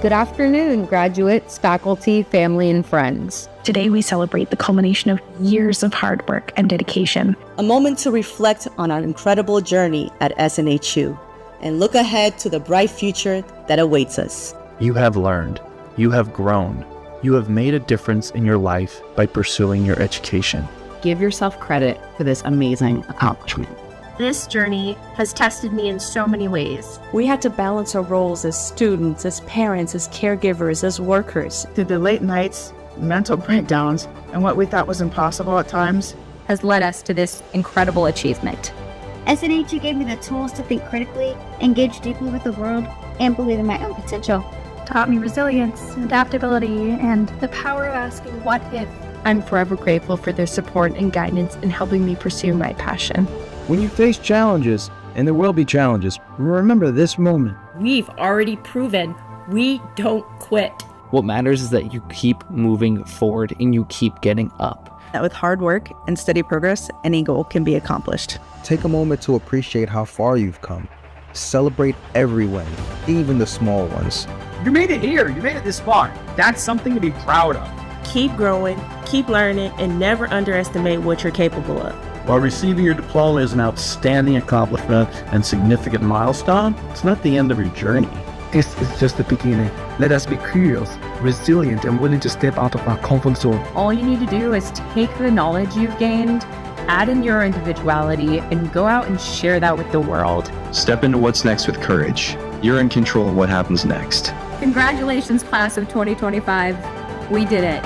Good afternoon, graduates, faculty, family, and friends. Today we celebrate the culmination of years of hard work and dedication. A moment to reflect on our incredible journey at SNHU and look ahead to the bright future that awaits us. You have learned, you have grown, you have made a difference in your life by pursuing your education. Give yourself credit for this amazing accomplishment. This journey has tested me in so many ways. We had to balance our roles as students, as parents, as caregivers, as workers. Through the late nights, mental breakdowns, and what we thought was impossible at times, has led us to this incredible achievement. SNHU gave me the tools to think critically, engage deeply with the world, and believe in my own potential. Taught me resilience, adaptability, and the power of asking what if. I'm forever grateful for their support and guidance in helping me pursue my passion. When you face challenges, and there will be challenges, remember this moment. We've already proven we don't quit. What matters is that you keep moving forward and you keep getting up. That with hard work and steady progress, any goal can be accomplished. Take a moment to appreciate how far you've come. Celebrate every win, even the small ones. You made it here. You made it this far. That's something to be proud of. Keep growing, keep learning, and never underestimate what you're capable of. While receiving your diploma is an outstanding accomplishment and significant milestone, it's not the end of your journey. This is just the beginning. Let us be curious, resilient, and willing to step out of our comfort zone. All you need to do is take the knowledge you've gained, add in your individuality, and go out and share that with the world. Step into what's next with courage. You're in control of what happens next. Congratulations, class of 2025. We did it.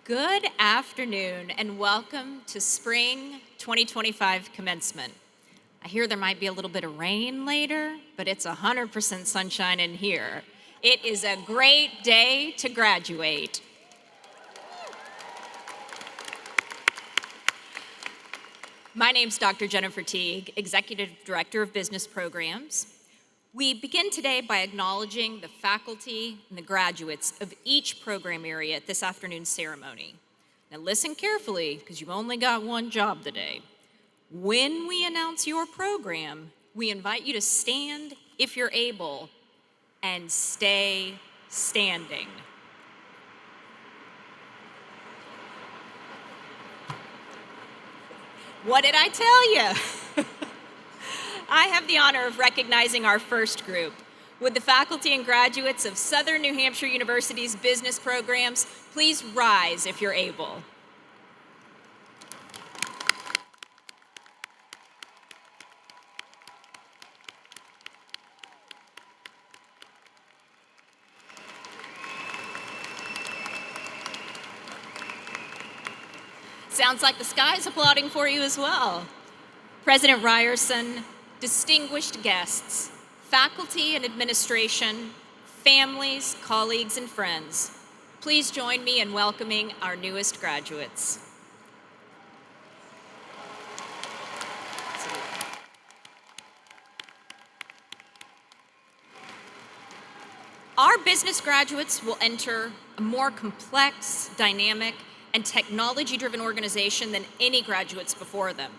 Good afternoon and welcome to Spring 2025 Commencement. I hear there might be a little bit of rain later, but it's 100% sunshine in here. It is a great day to graduate. My name's Dr. Jennifer Teague, Executive Director of Business Programs. We begin today by acknowledging the faculty and the graduates of each program area at this afternoon's ceremony. Now listen carefully, because you've only got one job today. When we announce your program, we invite you to stand if you're able and stay standing. What did I tell you? I have the honor of recognizing our first group. Would the faculty and graduates of Southern New Hampshire University's business programs please rise if you're able? Sounds like the sky's applauding for you as well. President Ryerson, distinguished guests, faculty and administration, families, colleagues, and friends, please join me in welcoming our newest graduates. Our business graduates will enter a more complex, dynamic, and technology-driven organization than any graduates before them.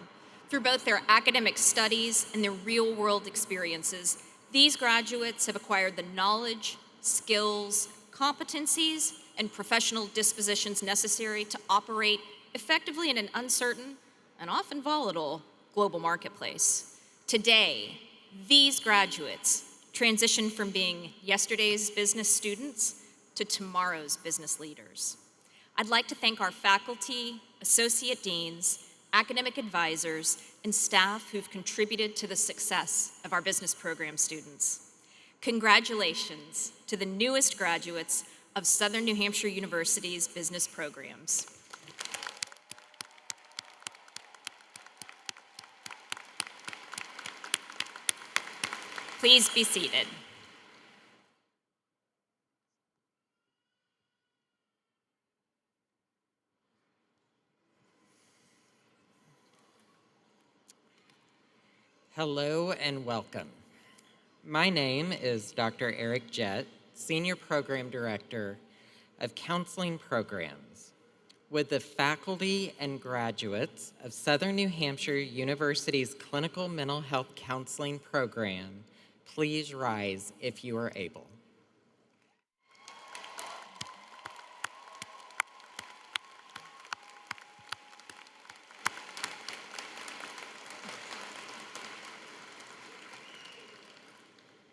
Through both their academic studies and their real-world experiences, these graduates have acquired the knowledge, skills, competencies, and professional dispositions necessary to operate effectively in an uncertain and often volatile global marketplace. Today, these graduates transition from being yesterday's business students to tomorrow's business leaders. I'd like to thank our faculty, associate deans, academic advisors, and staff who've contributed to the success of our business program students. Congratulations to the newest graduates of Southern New Hampshire University's business programs. Please be seated. Hello and welcome. My name is Dr. Eric Jett, Senior Program Director of Counseling Programs. Would the faculty and graduates of Southern New Hampshire University's Clinical Mental Health Counseling Program please rise if you are able?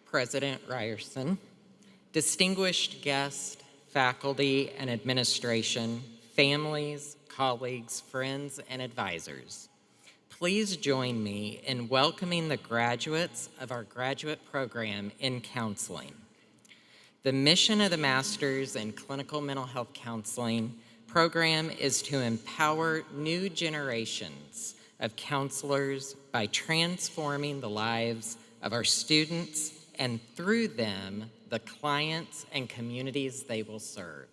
President Ryerson, distinguished guests, faculty and administration, families, colleagues, friends, and advisors, please join me in welcoming the graduates of our graduate program in counseling. The mission of the Master's in Clinical Mental Health Counseling program is to empower new generations of counselors by transforming the lives of our students and through them, the clients and communities they will serve.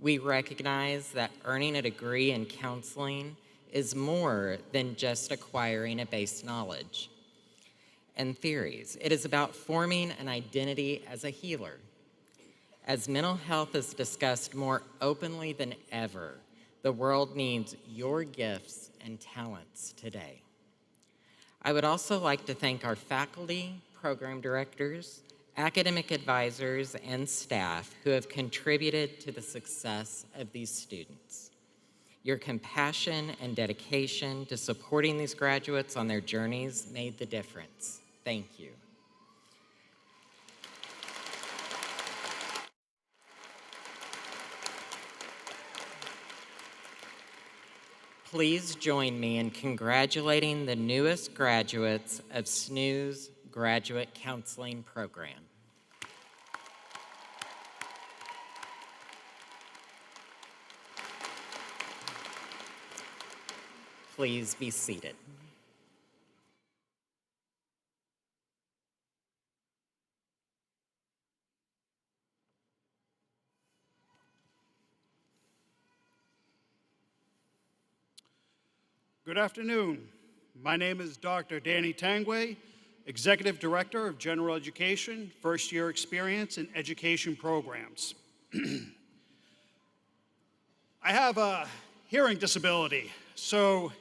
We recognize that earning a degree in counseling is more than just acquiring a base knowledge and theories. It is about forming an identity as a healer. As mental health is discussed more openly than ever, the world needs your gifts and talents today. I would also like to thank our faculty, program directors, academic advisors, and staff who have contributed to the success of these students. Your compassion and dedication to supporting these graduates on their journeys made the difference. Thank you. Please join me in congratulating the newest graduates of SNU's Graduate Counseling Program. Please be seated. Good afternoon. My name is Dr. Danny Tangway, Executive Director of General Education, First Year Experience in Education Programs. I have a hearing disability, so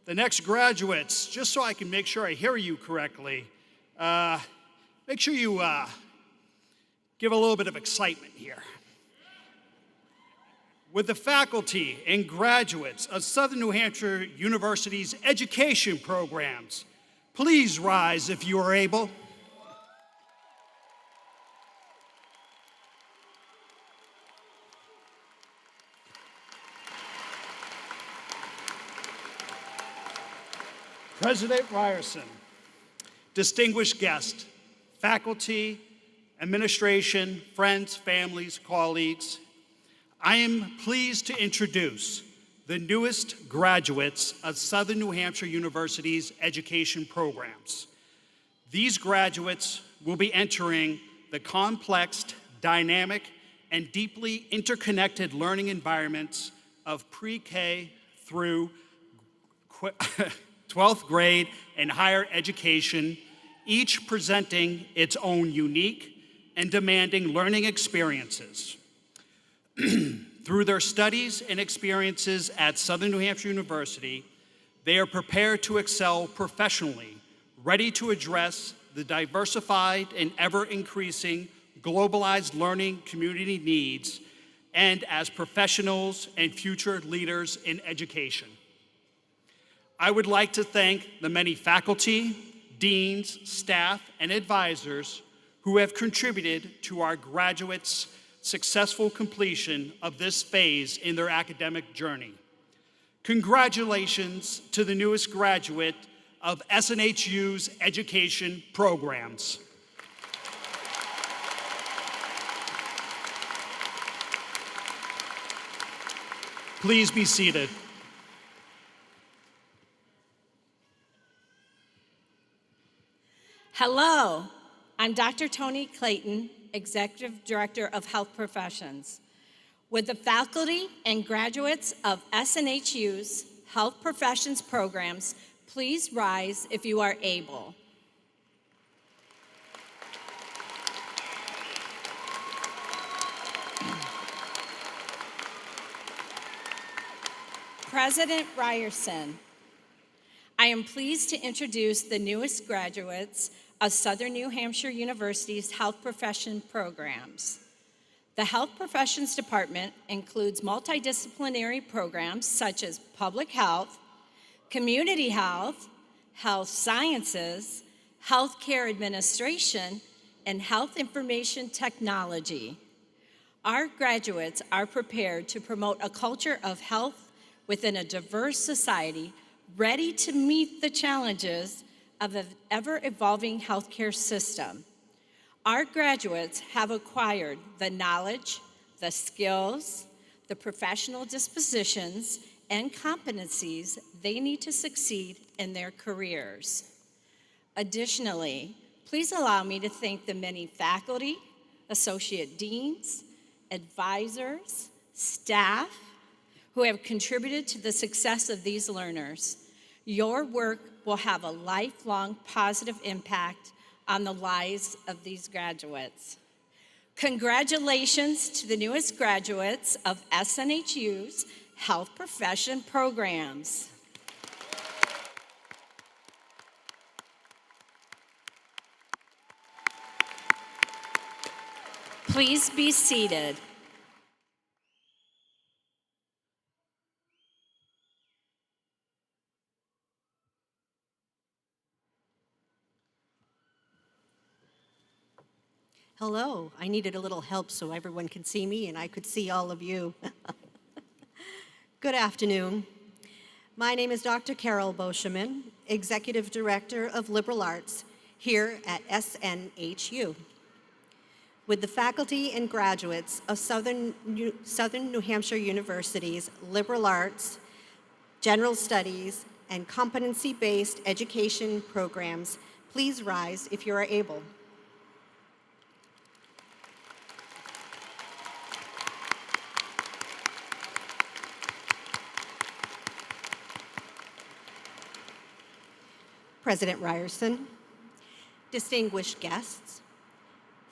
the next graduates, just so I can make sure I hear you correctly, make sure you give a little bit of excitement here. With the faculty and graduates of Southern New Hampshire University's education programs, please rise if you are able. President Ryerson, distinguished guests, faculty, administration, friends, families, colleagues, I am pleased to introduce the newest graduates of Southern New Hampshire University's education programs. These graduates will be entering the complex, dynamic, and deeply interconnected learning environments of pre-K through 12th grade and higher education, each presenting its own unique and demanding learning experiences. Through their studies and experiences at Southern New Hampshire University, they are prepared to excel professionally, ready to address the diversified and ever-increasing globalized learning community needs, and as professionals and future leaders in education. I would like to thank the many faculty, deans, staff, and advisors who have contributed to our graduates' successful completion of this phase in their academic journey. Congratulations to the newest graduate of SNHU's education programs. Please be seated. Hello, I'm Dr. Tony Clayton, Executive Director of Health Professions. With the faculty and graduates of SNHU's Health Professions programs, please rise if you are able. President Ryerson, I am pleased to introduce the newest graduates of Southern New Hampshire University's Health Profession programs. The Health Professions Department includes multidisciplinary programs such as public health, community health, health sciences, healthcare administration, and health information technology. Our graduates are prepared to promote a culture of health within a diverse society, ready to meet the challenges of an ever-evolving healthcare system. Our graduates have acquired the knowledge, the skills, the professional dispositions, and competencies they need to succeed in their careers. Additionally, please allow me to thank the many faculty, associate deans, advisors, staff, who have contributed to the success of these learners. Your work will have a lifelong positive impact on the lives of these graduates. Congratulations to the newest graduates of SNHU's Health Profession programs. Please be seated. Hello, I needed a little help so everyone could see me and I could see all of you. Good afternoon. My name is Dr. Carol Boscheman, Executive Director of Liberal Arts here at SNHU. With the faculty and graduates of Southern New Hampshire University's Liberal Arts general studies, and competency-based education programs, please rise if you are able. President Ryerson, distinguished guests,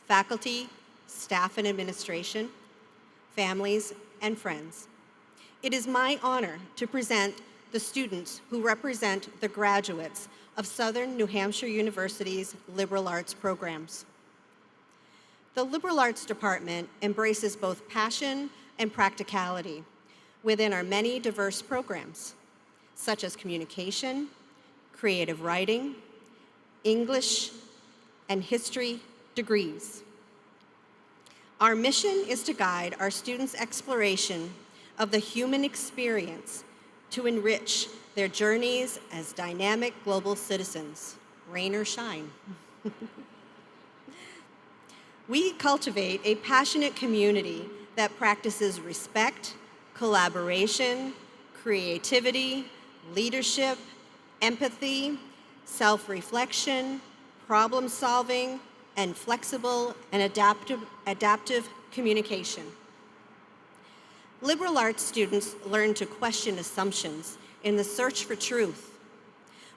faculty, staff and administration, families, and friends. It is my honor to present the students who represent the graduates of Southern New Hampshire University's liberal arts programs. The liberal arts department embraces both passion and practicality within our many diverse programs, such as communication, creative writing, English, and history degrees. Our mission is to guide our students' exploration of the human experience to enrich their journeys as dynamic global citizens, rain or shine. We cultivate a passionate community that practices respect, collaboration, creativity, leadership, empathy, self-reflection, problem solving, and flexible and adaptive communication. Liberal arts students learn to question assumptions in the search for truth,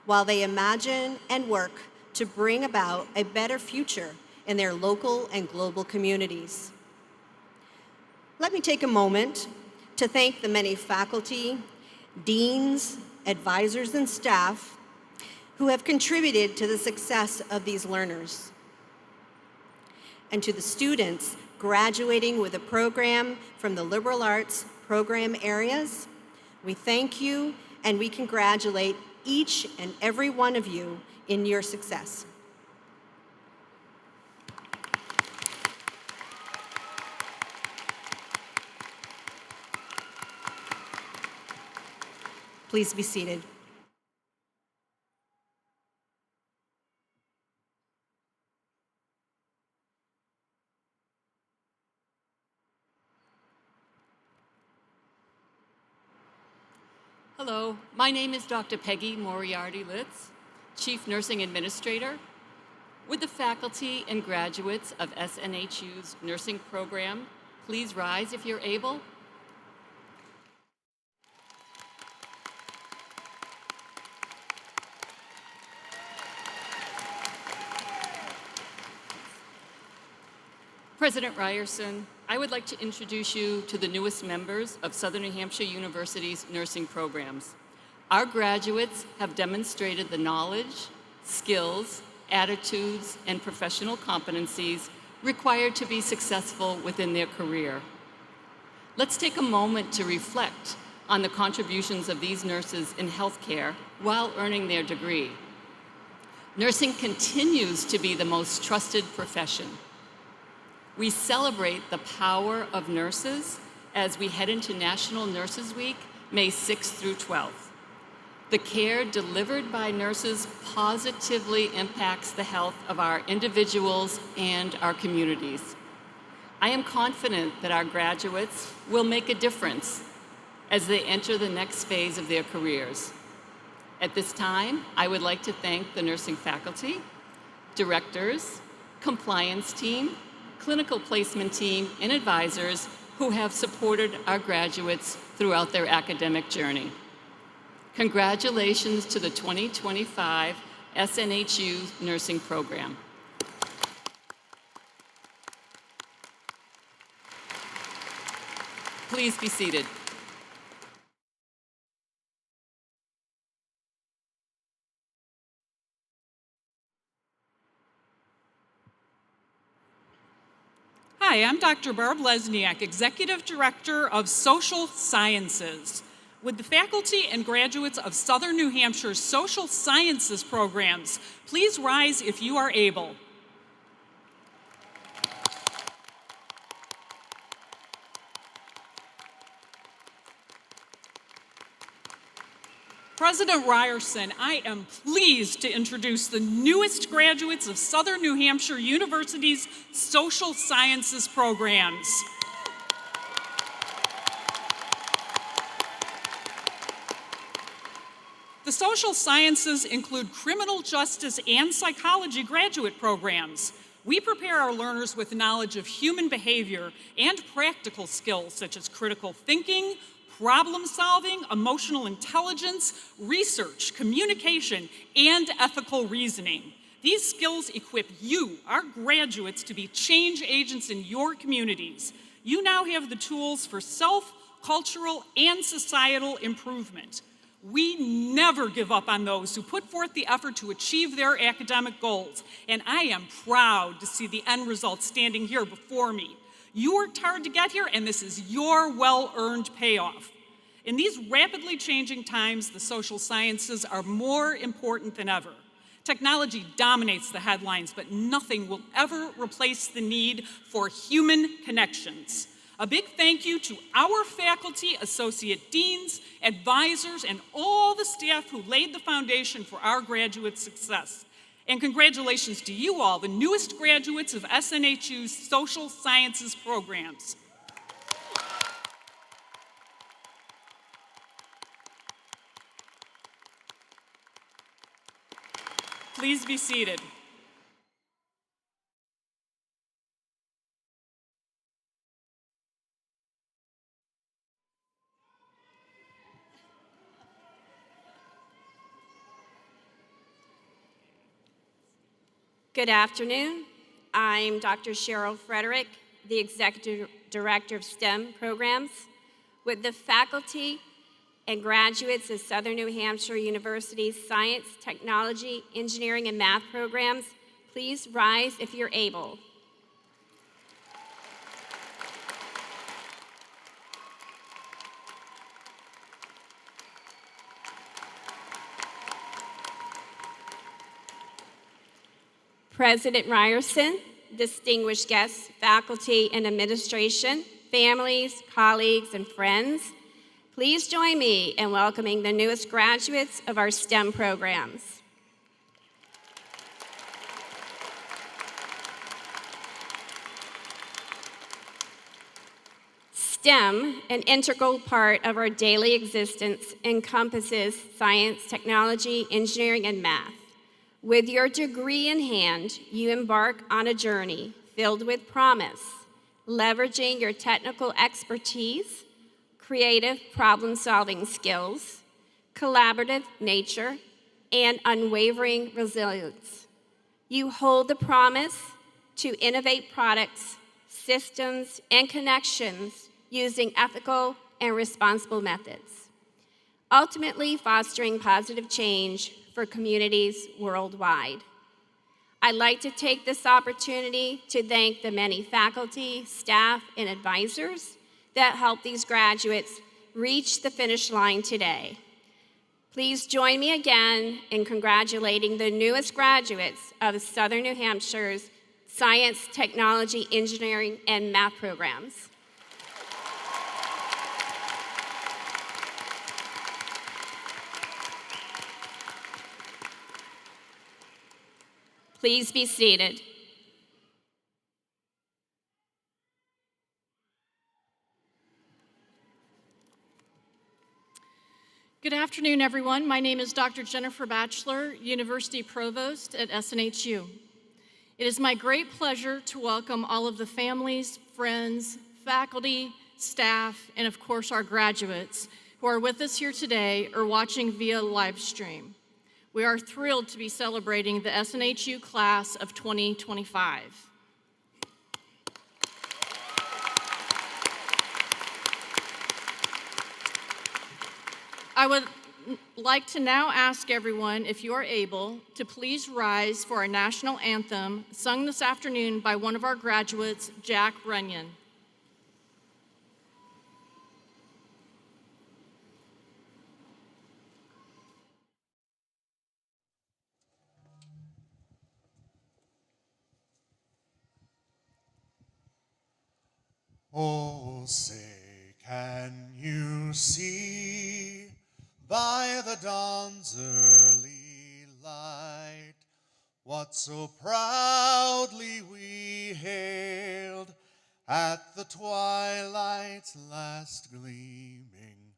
while they imagine and work to bring about a better future in their local and global communities. Let me take a moment to thank the many faculty, deans, advisors, and staff who have contributed to the success of these learners. And to the students graduating with a program from the liberal arts program areas, we thank you and we congratulate each and every one of you in your success. Please be seated. Hello, my name is Dr. Peggy Moriarty-Litz, Chief Nursing Administrator. Would the faculty and graduates of SNHU's nursing program please rise if you're able? President Ryerson, I would like to introduce you to the newest members of Southern New Hampshire University's nursing programs. Our graduates have demonstrated the knowledge, skills, attitudes, and professional competencies required to be successful within their career. Let's take a moment to reflect on the contributions of these nurses in healthcare while earning their degree. Nursing continues to be the most trusted profession. We celebrate the power of nurses as we head into National Nurses Week, May 6th through 12th. The care delivered by nurses positively impacts the health of our individuals and our communities. I am confident that our graduates will make a difference as they enter the next phase of their careers. At this time, I would like to thank the nursing faculty, directors, compliance team, clinical placement team, and advisors who have supported our graduates throughout their academic journey. Congratulations to the 2025 SNHU nursing program. Please be seated. Hi, I'm Dr. Barb Lesniak, Executive Director of Social Sciences. Would the faculty and graduates of Southern New Hampshire's Social Sciences programs please rise if you are able? President Ryerson, I am pleased to introduce the newest graduates of Southern New Hampshire University's Social Sciences programs. The social sciences include criminal justice and psychology graduate programs. We prepare our learners with knowledge of human behavior and practical skills such as critical thinking, problem solving, emotional intelligence, research, communication, and ethical reasoning. These skills equip you, our graduates, to be change agents in your communities. You now have the tools for self, cultural, and societal improvement. We never give up on those who put forth the effort to achieve their academic goals, and I am proud to see the end result standing here before me. You worked hard to get here, and this is your well-earned payoff. In these rapidly changing times, the social sciences are more important than ever. Technology dominates the headlines, but nothing will ever replace the need for human connections. A big thank you to our faculty, associate deans, advisors, and all the staff who laid the foundation for our graduate success. And congratulations to you all, the newest graduates of SNHU's social sciences programs. Please be seated. Good afternoon. I'm Dr. Cheryl Frederick, the Executive Director of STEM programs. With the faculty and graduates of Southern New Hampshire University's Science, Technology, Engineering, and Math programs, please rise if you're able. President Ryerson, distinguished guests, faculty and administration, families, colleagues, and friends, please join me in welcoming the newest graduates of our STEM programs. STEM, an integral part of our daily existence, encompasses science, technology, engineering, and math. With your degree in hand, you embark on a journey filled with promise, leveraging your technical expertise, creative problem-solving skills, collaborative nature, and unwavering resilience. You hold the promise to innovate products, systems, and connections using ethical and responsible methods, ultimately fostering positive change for communities worldwide. I'd like to take this opportunity to thank the many faculty, staff, and advisors that helped these graduates reach the finish line today. Please join me again in congratulating the newest graduates of Southern New Hampshire's Science, Technology, Engineering, and Math programs. Please be seated. Good afternoon, everyone. My name is Dr. Jennifer Batchelor, University Provost at SNHU. It is my great pleasure to welcome all of the families, friends, faculty, staff, and of course our graduates who are with us here today or watching via live stream. We are thrilled to be celebrating the SNHU class of 2025. I would like to now ask everyone, if you are able, to please rise for our national anthem sung this afternoon by one of our graduates, Jack Runion. Oh, say, can you see by the dawn's early light what so proudly we hailed at the twilight's last gleaming?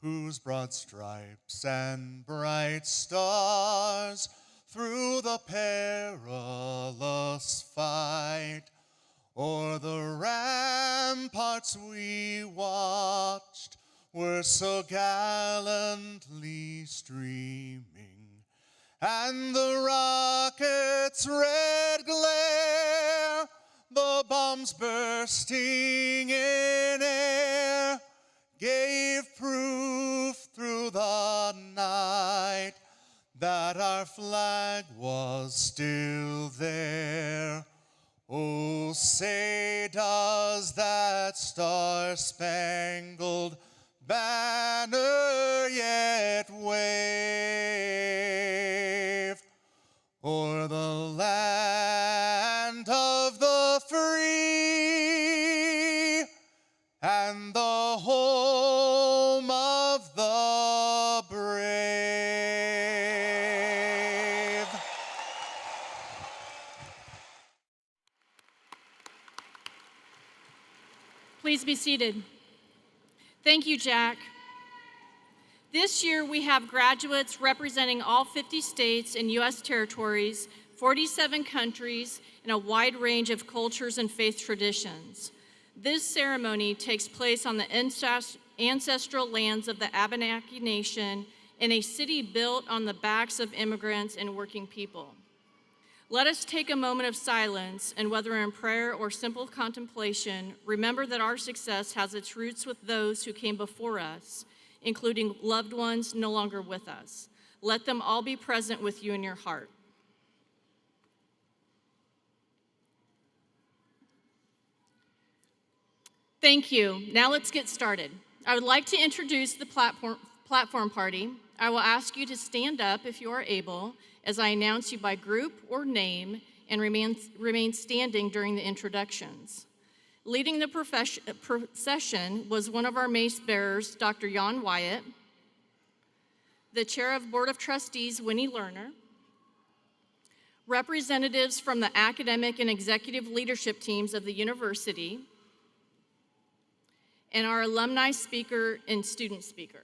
whose broad stripes and bright stars through the perilous fight o'er the ramparts we watched were so gallantly streaming, and the rocket's red glare, the bombs bursting in air, gave proof through the night that our flag was still there. Oh, say does that star-spangled banner yet wave o'er the land of the free and the home of the brave? Please be seated. Thank you, Jack. This year, we have graduates representing all 50 states and U.S. territories, 47 countries, and a wide range of cultures and faith traditions. This ceremony takes place on the ancestral lands of the Abenaki Nation in a city built on the backs of immigrants and working people. Let us take a moment of silence, and whether in prayer or simple contemplation, remember that our success has its roots with those who came before us, including loved ones no longer with us. Let them all be present with you in your heart. Thank you. Now let's get started. I would like to introduce the platform party. I will ask you to stand up if you are able, as I announce you by group or name, and remain standing during the introductions. Leading the procession was one of our mace bearers, Dr. Jan Wyatt, the Chair of Board of Trustees, Winnie Lerner, representatives from the academic and executive leadership teams of the university, and our alumni speaker and student speaker.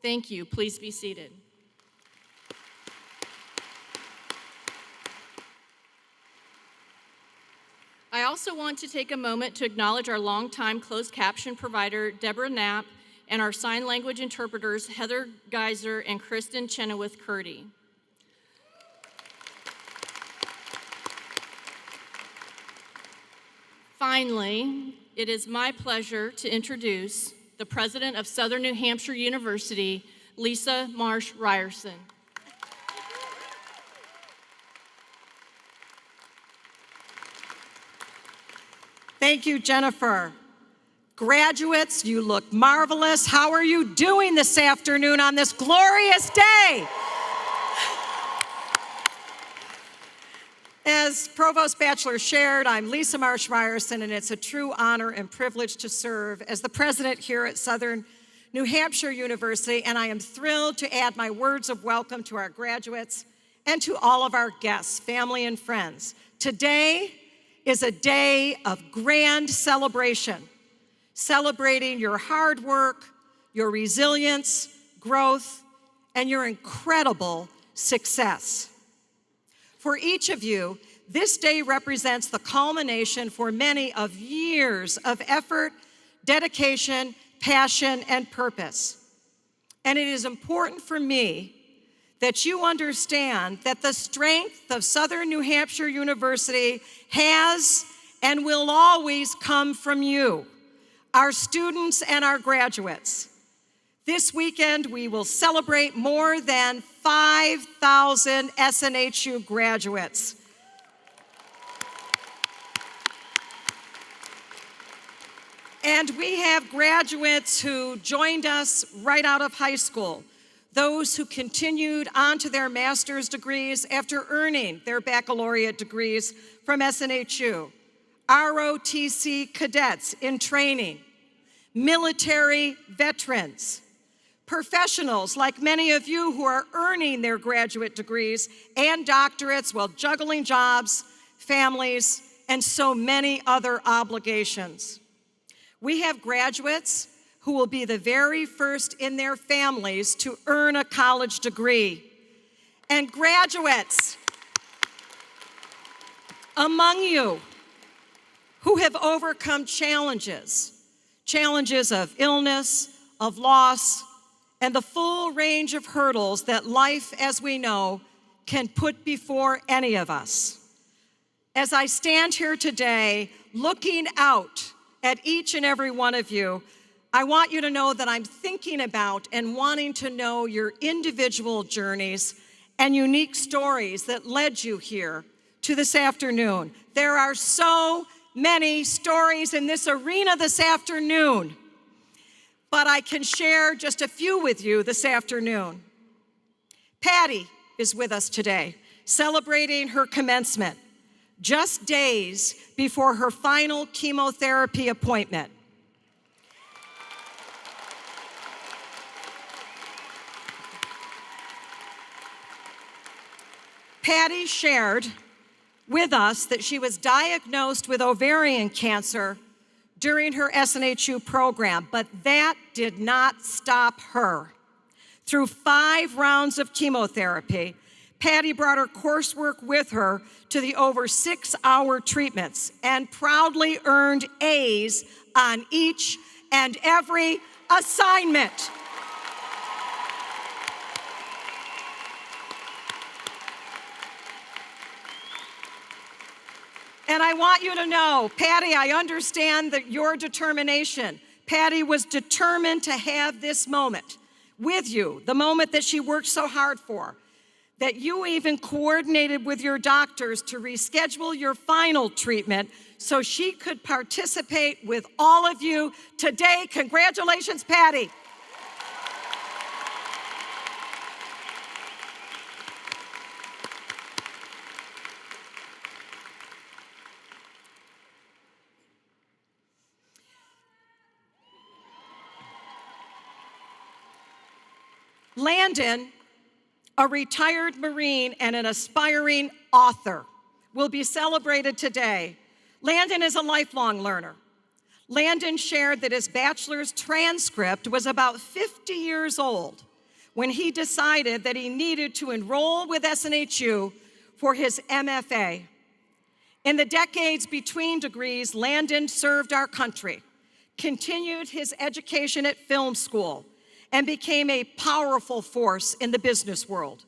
Thank you. Please be seated. I also want to take a moment to acknowledge our longtime closed caption provider, Deborah Knapp, and our sign language interpreters, Heather Geiser and Kristen Chenoweth-Curdy. Finally, it is my pleasure to introduce the president of Southern New Hampshire University, Lisa Marsh Ryerson. Thank you, Jennifer. Graduates, you look marvelous. How are you doing this afternoon on this glorious day? As Provost Bachelor shared, I'm Lisa Marsh Ryerson, and it's a true honor and privilege to serve as the president here at Southern New Hampshire University, and I am thrilled to add my words of welcome to our graduates and to all of our guests, family, and friends. Today is a day of grand celebration, celebrating your hard work, your resilience, growth, and your incredible success. For each of you, this day represents the culmination for many of years of effort, dedication, passion, and purpose. And it is important for me that you understand that the strength of Southern New Hampshire University has and will always come from you, our students and our graduates. This weekend, we will celebrate more than 5,000 SNHU graduates. And we have graduates who joined us right out of high school, those who continued on to their master's degrees after earning their baccalaureate degrees from SNHU, ROTC cadets in training, military veterans, professionals like many of you who are earning their graduate degrees and doctorates while juggling jobs, families, and so many other obligations. We have graduates who will be the very first in their families to earn a college degree. And graduates among you who have overcome challenges of illness, of loss, and the full range of hurdles that life, as we know, can put before any of us. As I stand here today, looking out at each and every one of you, I want you to know that I'm thinking about and wanting to know your individual journeys and unique stories that led you here to this afternoon. There are so many stories in this arena this afternoon, but I can share just a few with you this afternoon. Patty is with us today, celebrating her commencement, just days before her final chemotherapy appointment. Patty shared with us that she was diagnosed with ovarian cancer during her SNHU program, but that did not stop her. Through 5 rounds of chemotherapy, Patty brought her coursework with her to the over 6-hour treatments and proudly earned A's on each and every assignment. And I want you to know, Patty, I understand that your determination. Patty was determined to have this moment with you, the moment that she worked so hard for, that you even coordinated with your doctors to reschedule your final treatment so she could participate with all of you today. Congratulations, Patty. Landon, a retired Marine and an aspiring author, will be celebrated today. Landon is a lifelong learner. Landon shared that his bachelor's transcript was about 50 years old when he decided that he needed to enroll with SNHU for his MFA. In the decades between degrees, Landon served our country, continued his education at film school, and became a powerful force in the business world.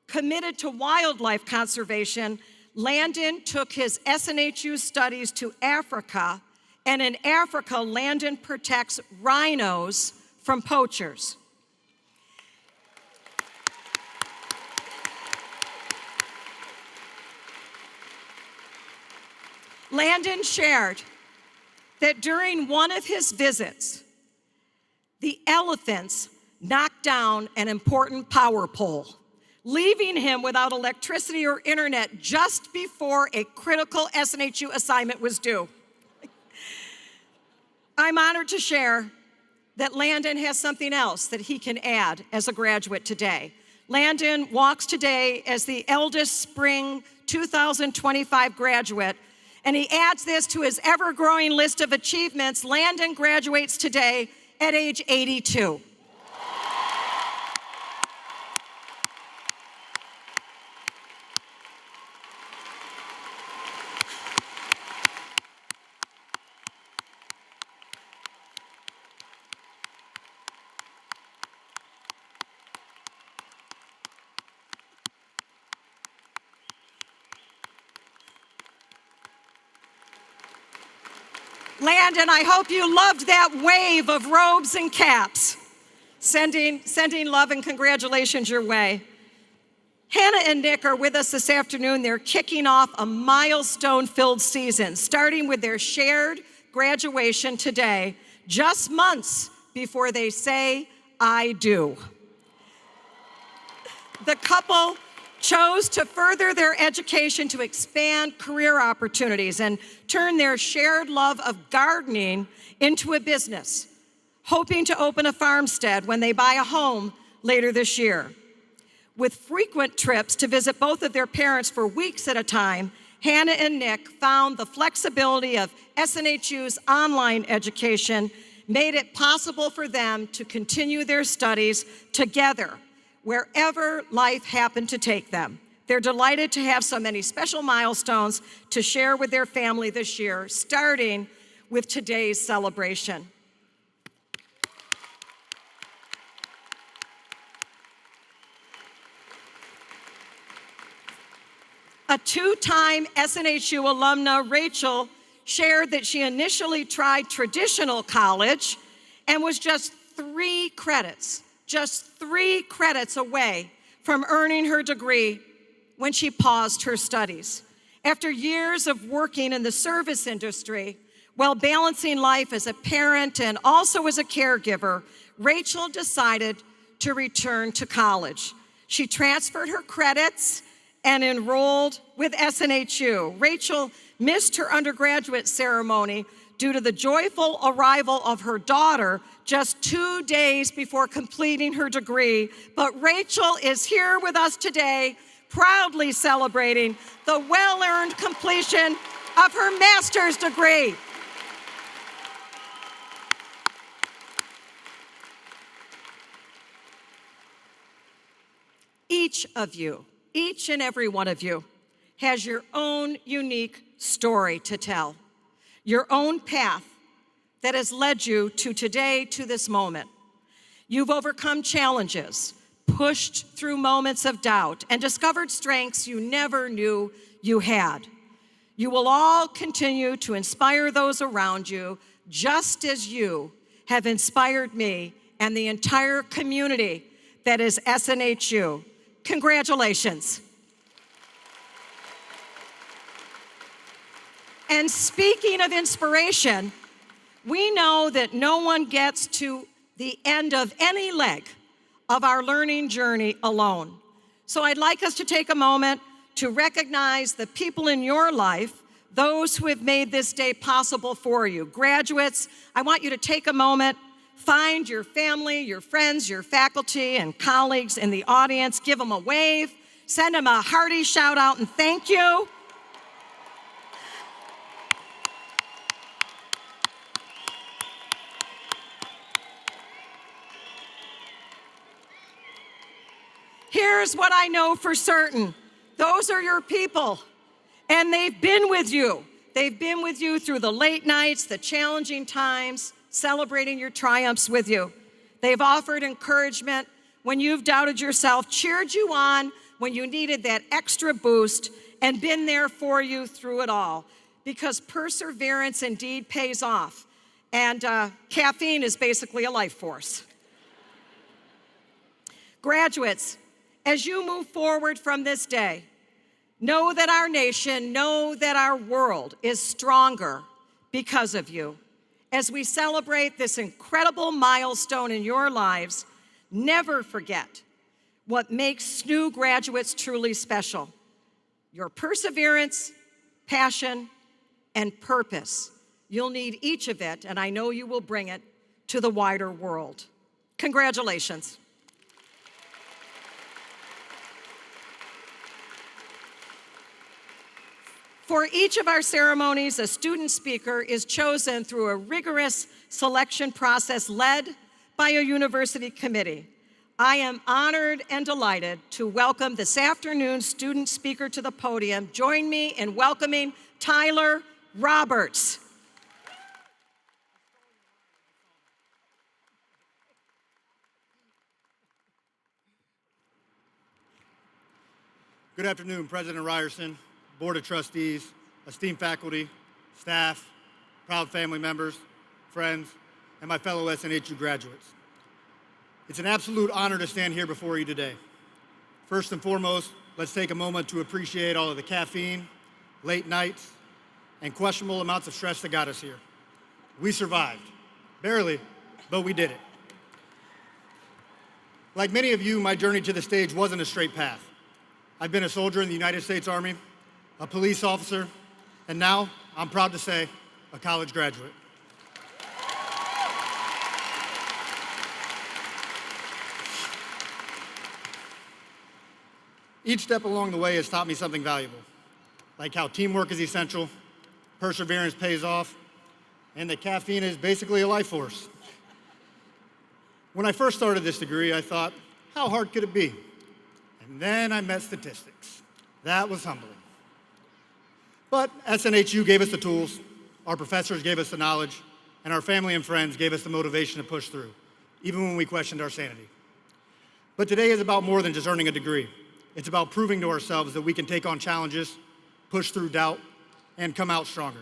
Committed to wildlife conservation, Landon took his SNHU studies to Africa, and in Africa, Landon protects rhinos from poachers. Landon shared that during one of his visits, the elephants knocked down an important power pole, leaving him without electricity or internet just before a critical SNHU assignment was due. I'm honored to share that Landon has something else that he can add as a graduate today. Landon walks today as the eldest spring 2025 graduate, and he adds this to his ever-growing list of achievements. Landon graduates today at age 82. Landon, I hope you loved that wave of robes and caps. Sending love and congratulations your way. Hannah and Nick are with us this afternoon. They're kicking off a milestone-filled season, starting with their shared graduation today, just months before they say, I do. The couple chose to further their education to expand career opportunities and turn their shared love of gardening into a business, hoping to open a farmstead when they buy a home later this year. With frequent trips to visit both of their parents for weeks at a time, Hannah and Nick found the flexibility of SNHU's online education made it possible for them to continue their studies together, wherever life happened to take them. They're delighted to have so many special milestones to share with their family this year, starting with today's celebration. A two-time SNHU alumna, Rachel, shared that she initially tried traditional college and was just 3 credits away from earning her degree when she paused her studies. After years of working in the service industry while balancing life as a parent and also as a caregiver, Rachel decided to return to college. She transferred her credits and enrolled with SNHU. Rachel missed her undergraduate ceremony due to the joyful arrival of her daughter just 2 days before completing her degree. But Rachel is here with us today, proudly celebrating the well-earned completion of her master's degree. Each of you, each and every one of you, has your own unique story to tell, your own path that has led you to today, to this moment. You've overcome challenges, pushed through moments of doubt, and discovered strengths you never knew you had. You will all continue to inspire those around you, just as you have inspired me and the entire community that is SNHU. Congratulations. And speaking of inspiration, we know that no one gets to the end of any leg of our learning journey alone. So I'd like us to take a moment to recognize the people in your life, those who have made this day possible for you. Graduates, I want you to take a moment, find your family, your friends, your faculty, and colleagues in the audience, give them a wave, send them a hearty shout out and thank you. Here's what I know for certain. Those are your people, and they've been with you. They've been with you through the late nights, the challenging times, celebrating your triumphs with you. They've offered encouragement when you've doubted yourself, cheered you on when you needed that extra boost, and been there for you through it all. Because perseverance indeed pays off, and caffeine is basically a life force. Graduates, as you move forward from this day, know that our nation, know that our world is stronger because of you. As we celebrate this incredible milestone in your lives, never forget what makes new graduates truly special: your perseverance, passion, and purpose. You'll need each of it, and I know you will bring it to the wider world. Congratulations. For each of our ceremonies, a student speaker is chosen through a rigorous selection process led by a university committee. I am honored and delighted to welcome this afternoon's student speaker to the podium. Join me in welcoming Tyler Roberts. Good afternoon, President Ryerson, Board of Trustees, esteemed faculty, staff, proud family members, friends, and my fellow SNHU graduates. It's an absolute honor to stand here before you today. First and foremost, let's take a moment to appreciate all of the caffeine, late nights, and questionable amounts of stress that got us here. We survived. Barely, but we did it. Like many of you, my journey to the stage wasn't a straight path. I've been a soldier in the United States Army, a police officer, and now, I'm proud to say, a college graduate. Each step along the way has taught me something valuable, like how teamwork is essential, perseverance pays off, and that caffeine is basically a life force. When I first started this degree, I thought, how hard could it be? And then I met statistics. That was humbling. But SNHU gave us the tools, our professors gave us the knowledge, and our family and friends gave us the motivation to push through, even when we questioned our sanity. But today is about more than just earning a degree. It's about proving to ourselves that we can take on challenges, push through doubt, and come out stronger.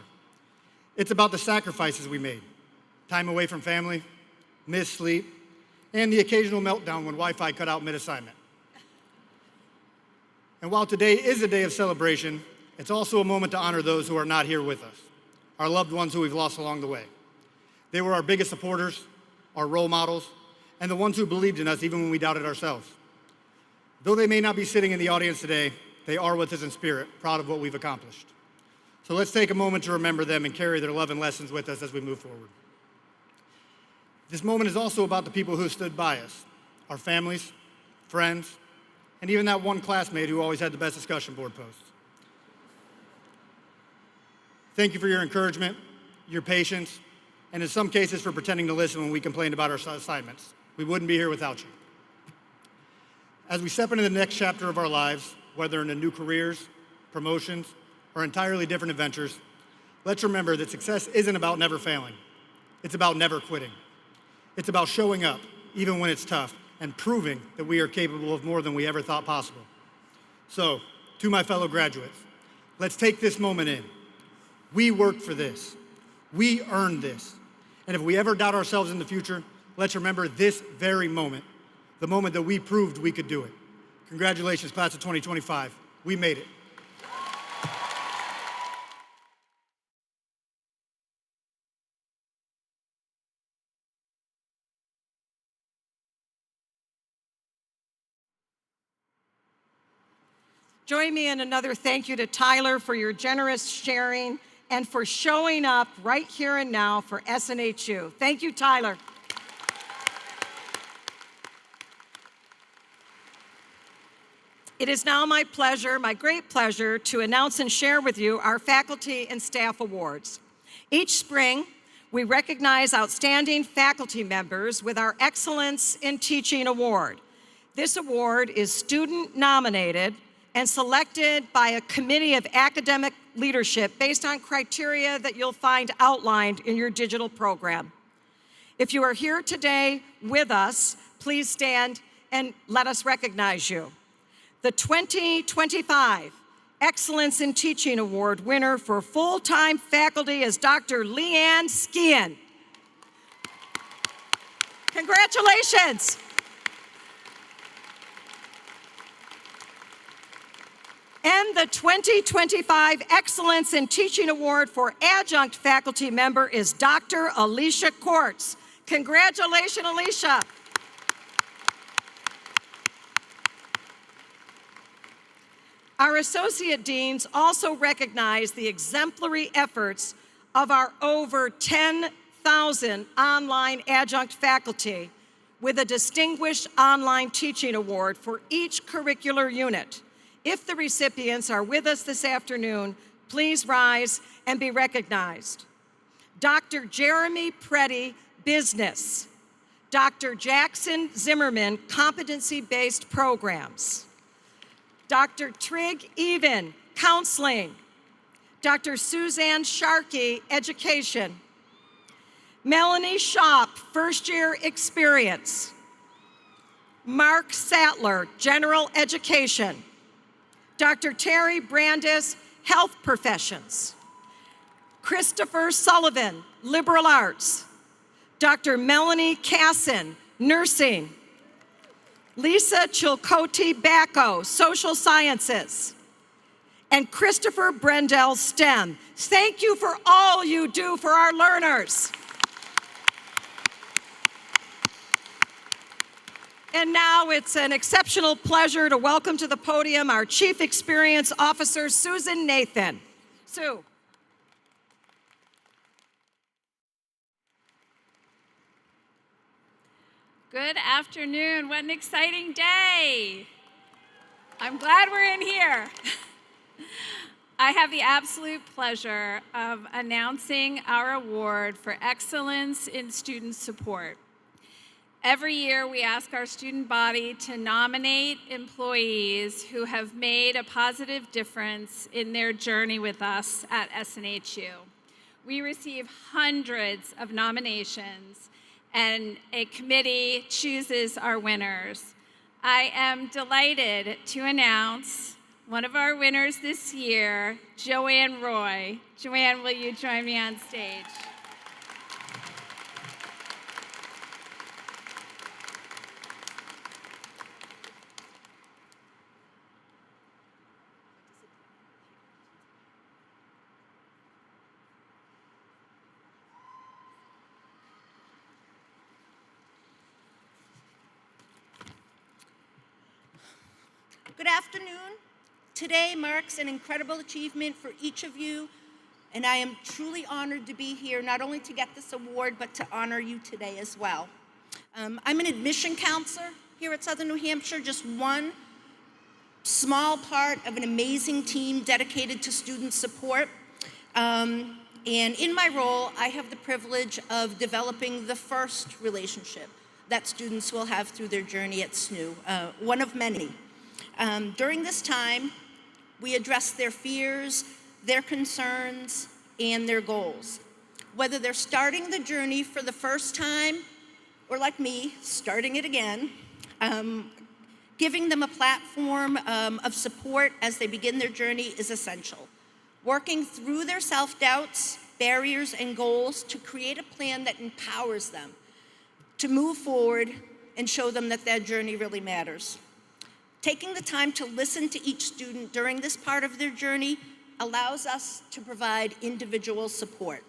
It's about the sacrifices we made, time away from family, missed sleep, and the occasional meltdown when Wi-Fi cut out mid-assignment. And while today is a day of celebration, it's also a moment to honor those who are not here with us, our loved ones who we've lost along the way. They were our biggest supporters, our role models, and the ones who believed in us even when we doubted ourselves. Though they may not be sitting in the audience today, they are with us in spirit, proud of what we've accomplished. So let's take a moment to remember them and carry their love and lessons with us as we move forward. This moment is also about the people who stood by us, our families, friends, and even that one classmate who always had the best discussion board posts. Thank you for your encouragement, your patience, and in some cases for pretending to listen when we complained about our assignments. We wouldn't be here without you. As we step into the next chapter of our lives, whether into new careers, promotions, or entirely different adventures, let's remember that success isn't about never failing. It's about never quitting. It's about showing up, even when it's tough, and proving that we are capable of more than we ever thought possible. So, to my fellow graduates, let's take this moment in. We worked for this. We earned this. And if we ever doubt ourselves in the future, let's remember this very moment, the moment that we proved we could do it. Congratulations, class of 2025. We made it. Join me in another thank you to Tyler for your generous sharing and for showing up right here and now for SNHU. Thank you, Tyler. It is now my pleasure, my great pleasure, to announce and share with you our faculty and staff awards. Each spring, we recognize outstanding faculty members with our Excellence in Teaching Award. This award is student nominated and selected by a committee of academic leadership based on criteria that you'll find outlined in your digital program. If you are here today with us, please stand and let us recognize you. The 2025 Excellence in Teaching Award winner for full-time faculty is Dr. Leanne Skian. Congratulations. And the 2025 Excellence in Teaching Award for adjunct faculty member is Dr. Alicia Quartz. Congratulations, Alicia. Our associate deans also recognize the exemplary efforts of our over 10,000 online adjunct faculty with a Distinguished Online Teaching Award for each curricular unit. If the recipients are with us this afternoon, please rise and be recognized. Dr. Jeremy Preddy, Business. Dr. Jackson Zimmerman, Competency-Based Programs. Dr. Trig Even, Counseling. Dr. Suzanne Sharkey, Education. Melanie Shop, First Year Experience. Mark Sattler, General Education. Dr. Terry Brandis, Health Professions. Christopher Sullivan, Liberal Arts. Dr. Melanie Casson, Nursing. Lisa Chilcote-Bacco, Social Sciences. And Christopher Brendel, STEM. Thank you for all you do for our learners. And now it's an exceptional pleasure to welcome to the podium our Chief Experience Officer, Susan Nathan. Sue. Good afternoon. What an exciting day. I'm glad we're in here. I have the absolute pleasure of announcing our award for excellence in student support. Every year, we ask our student body to nominate employees who have made a positive difference in their journey with us at SNHU. We receive hundreds of nominations, and a committee chooses our winners. I am delighted to announce one of our winners this year, Joanne Roy. Joanne, will you join me on stage? Good afternoon. Today marks an incredible achievement for each of you, and I am truly honored to be here, not only to get this award, but to honor you today as well. I'm an admission counselor here at Southern New Hampshire, just one small part of an amazing team dedicated to student support. And in my role, I have the privilege of developing the first relationship that students will have through their journey at SNU, one of many. During this time, we address their fears, their concerns, and their goals. Whether they're starting the journey for the first time, or like me, starting it again, giving them a platform of support as they begin their journey is essential. Working through their self-doubts, barriers, and goals to create a plan that empowers them to move forward and show them that their journey really matters. Taking the time to listen to each student during this part of their journey allows us to provide individual support.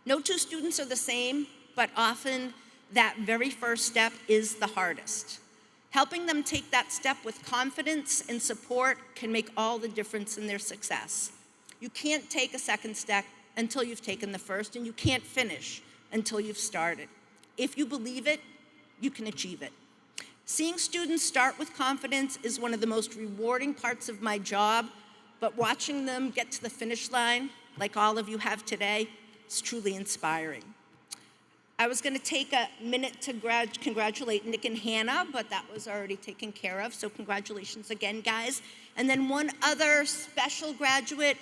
No two students are the same, but often that very first step is the hardest. Helping them take that step with confidence and support can make all the difference in their success. You can't take a second step until you've taken the first, and you can't finish until you've started. If you believe it, you can achieve it. Seeing students start with confidence is one of the most rewarding parts of my job, but watching them get to the finish line, like all of you have today, is truly inspiring. I was going to take a minute to congratulate Nick and Hannah, but that was already taken care of, so congratulations again, guys. And then one other special graduate,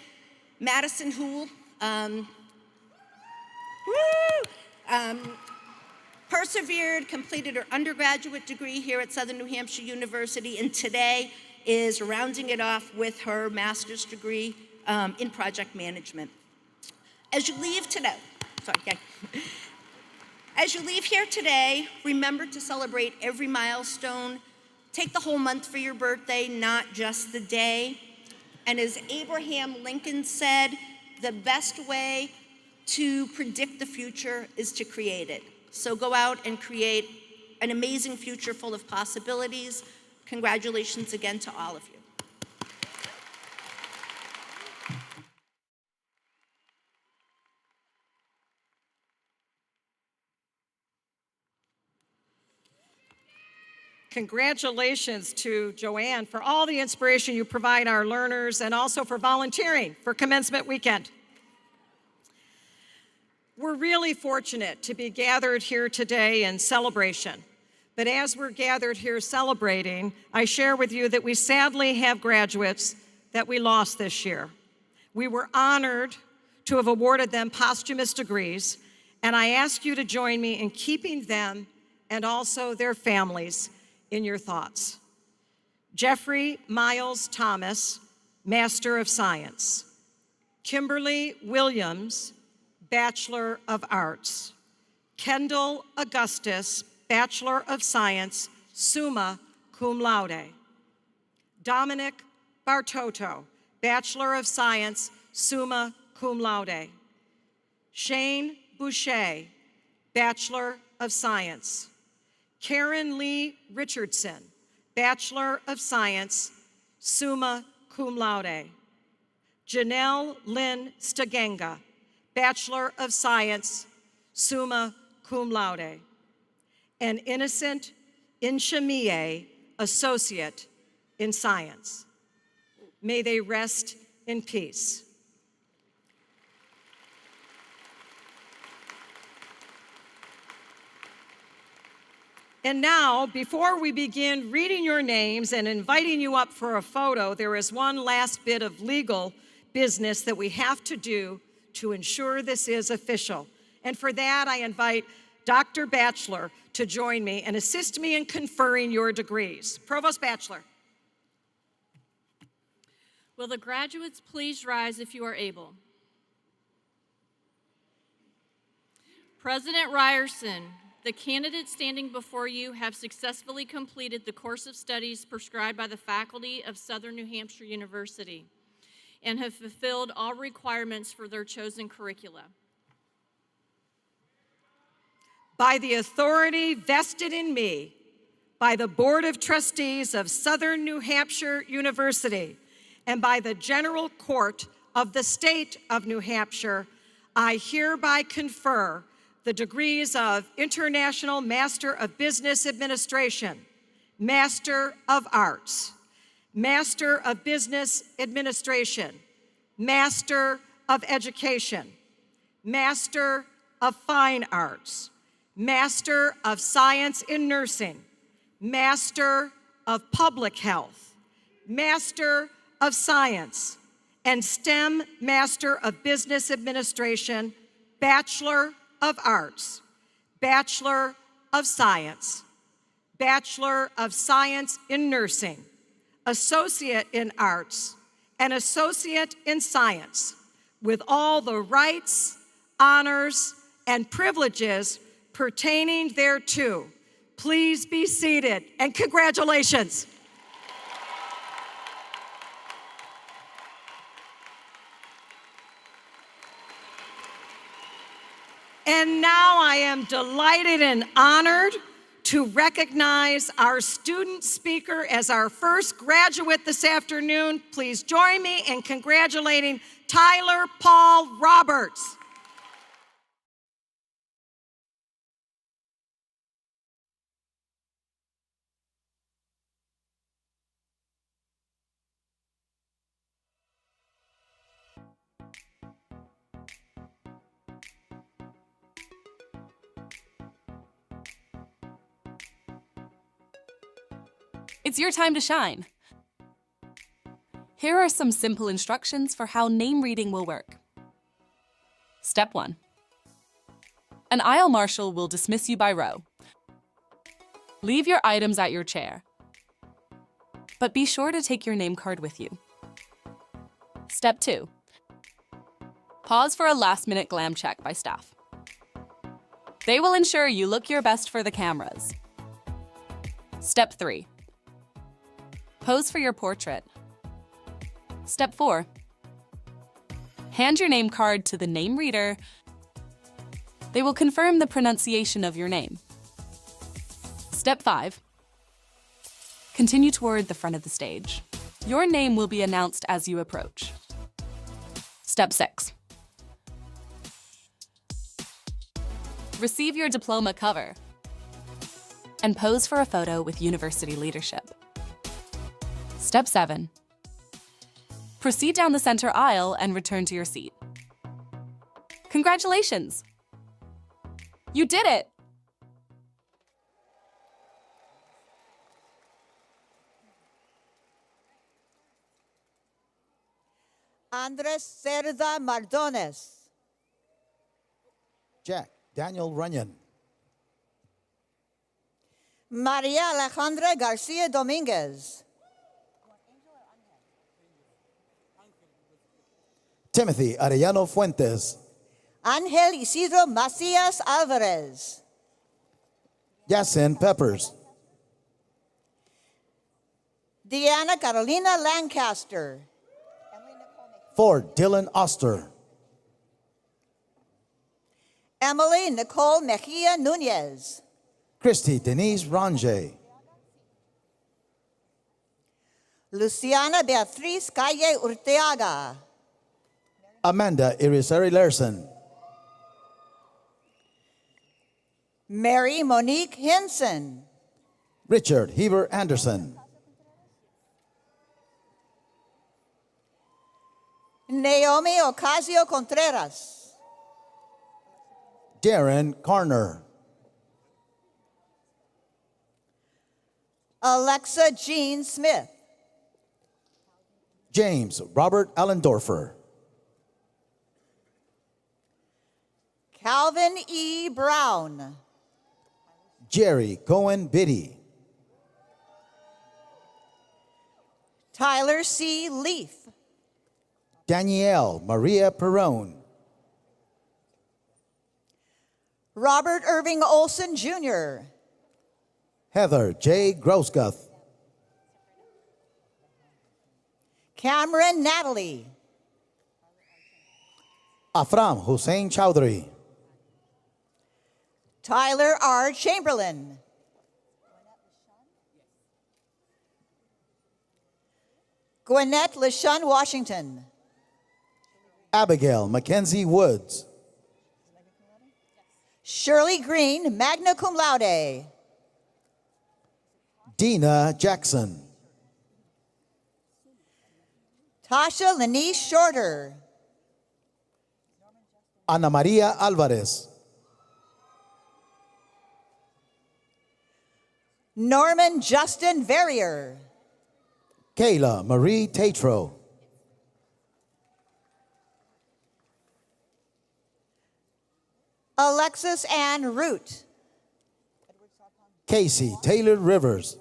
Madison Hool. Persevered, completed her undergraduate degree here at Southern New Hampshire University, and today is rounding it off with her master's degree in project management. As you leave today, as you leave here today, remember to celebrate every milestone. Take the whole month for your birthday, not just the day. And as Abraham Lincoln said, the best way to predict the future is to create it. So go out and create an amazing future full of possibilities. Congratulations again to all of you. Congratulations to Joanne for all the inspiration you provide our learners and also for volunteering for Commencement Weekend. We're really fortunate to be gathered here today in celebration. But as we're gathered here celebrating, I share with you that we sadly have graduates that we lost this year. We were honored to have awarded them posthumous degrees, and I ask you to join me in keeping them and also their families in your thoughts. Jeffrey Miles Thomas, Master of Science. Kimberly Williams, Bachelor of Arts. Kendall Augustus, Bachelor of Science, summa cum laude. Dominic Bartoto, Bachelor of Science, summa cum laude. Shane Boucher, Bachelor of Science. Karen Lee Richardson, Bachelor of Science, summa cum laude. Janelle Lynn Stagenga, Bachelor of Science, summa cum laude. And Innocent Inchamiye, Associate in Science. May they rest in peace. And now, before we begin reading your names and inviting you up for a photo, there is one last bit of legal business that we have to do to ensure this is official. And for that, I invite Dr. Batchelor to join me and assist me in conferring your degrees. Provost Batchelor. Will the graduates please rise if you are able? President Ryerson, the candidates standing before you have successfully completed the course of studies prescribed by the faculty of Southern New Hampshire University and have fulfilled all requirements for their chosen curricula. By the authority vested in me by the Board of Trustees of Southern New Hampshire University and by the General Court of the State of New Hampshire, I hereby confer the degrees of International Master of Business Administration, Master of Arts, Master of Business Administration, Master of Education, Master of Fine Arts, Master of Science in Nursing, Master of Public Health, Master of Science, and STEM Master of Business Administration, Bachelor of Arts, Bachelor of Science, Bachelor of Science in Nursing, Associate in Arts, and Associate in Science, with all the rights, honors, and privileges pertaining thereto. Please be seated, and congratulations. And now I am delighted and honored to recognize our student speaker as our first graduate this afternoon. Please join me in congratulating Tyler Paul Roberts. It's your time to shine. Here are some simple instructions for how name reading will work. Step 1. An aisle marshal will dismiss you by row. Leave your items at your chair, but be sure to take your name card with you. Step 2. Pause for a last-minute glam check by staff. They will ensure you look your best for the cameras. Step 3. Pose for your portrait. Step 4. Hand your name card to the name reader. They will confirm the pronunciation of your name. Step 5. Continue toward the front of the stage. Your name will be announced as you approach. Step 6. Receive your diploma cover and pose for a photo with university leadership. Step 7. Proceed down the center aisle and return to your seat. Congratulations! You did it! Andres Cerda Mardones. Jack Daniel Runion. Maria Alejandra Garcia Dominguez. Timothy Arellano Fuentes. Ángel Isidro Macías Alvarez. Yasin Peppers. Deanna Carolina Lancaster. Ford Dylan Oster. Emily Nicole Mejia Nunez. Christy Denise Range. Luciana Beatriz Calle Urteaga. Amanda Irisari Larson. Mary Monique Hinson. Richard Heber Anderson. Naomi Ocasio Contreras. Darren Carner. Alexa Jean Smith. James Robert Allendorfer. Calvin E. Brown. Jerry Cohen Biddy. Tyler C. Leaf. Danielle Maria Perone. Robert Irving Olson, Jr. Heather J. Grosguth. Cameron Natalie. Afram Hussein Chowdhury. Tyler R. Chamberlain. Gwinnett LaShun Washington. Abigail Mackenzie Woods. Shirley Green, magna cum laude. Dina Jackson. Tasha Lanice Shorter. Ana Maria Alvarez. Norman Justin Verrier. Kayla Marie Tatro. Alexis Ann Root. Casey Taylor Rivers.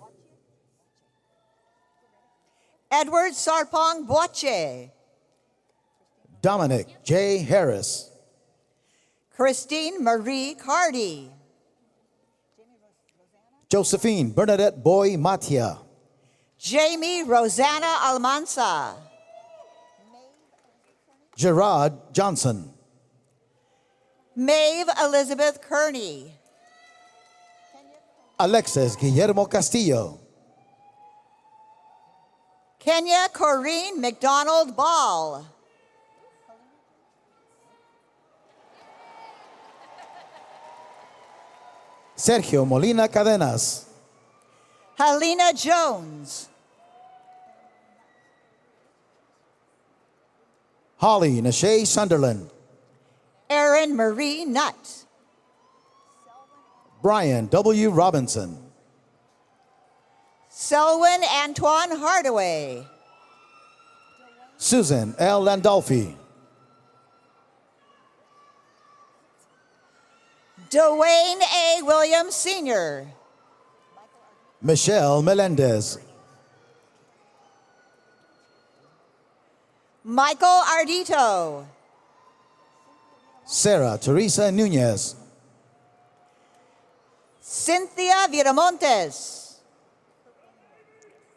Edward Sarpong Boache. Dominic J. Harris. Christine Marie Cardy. Josephine Bernadette Boy Matia. Jamie Rosanna Almanza. Gerard Johnson. Maeve Elizabeth Kearney. Alexis Guillermo Castillo. Kenya Corrine McDonald Ball. Sergio Molina Cadenas. Helena Jones. Holly Nashay Sunderland. Erin Marie Nutt. Brian W. Robinson. Selwyn Antoine Hardaway. Susan L. Landolfi. Dwayne A. Williams Sr. Michelle Melendez. Michael Ardito. Sarah Teresa Nunez. Cynthia Viramontes.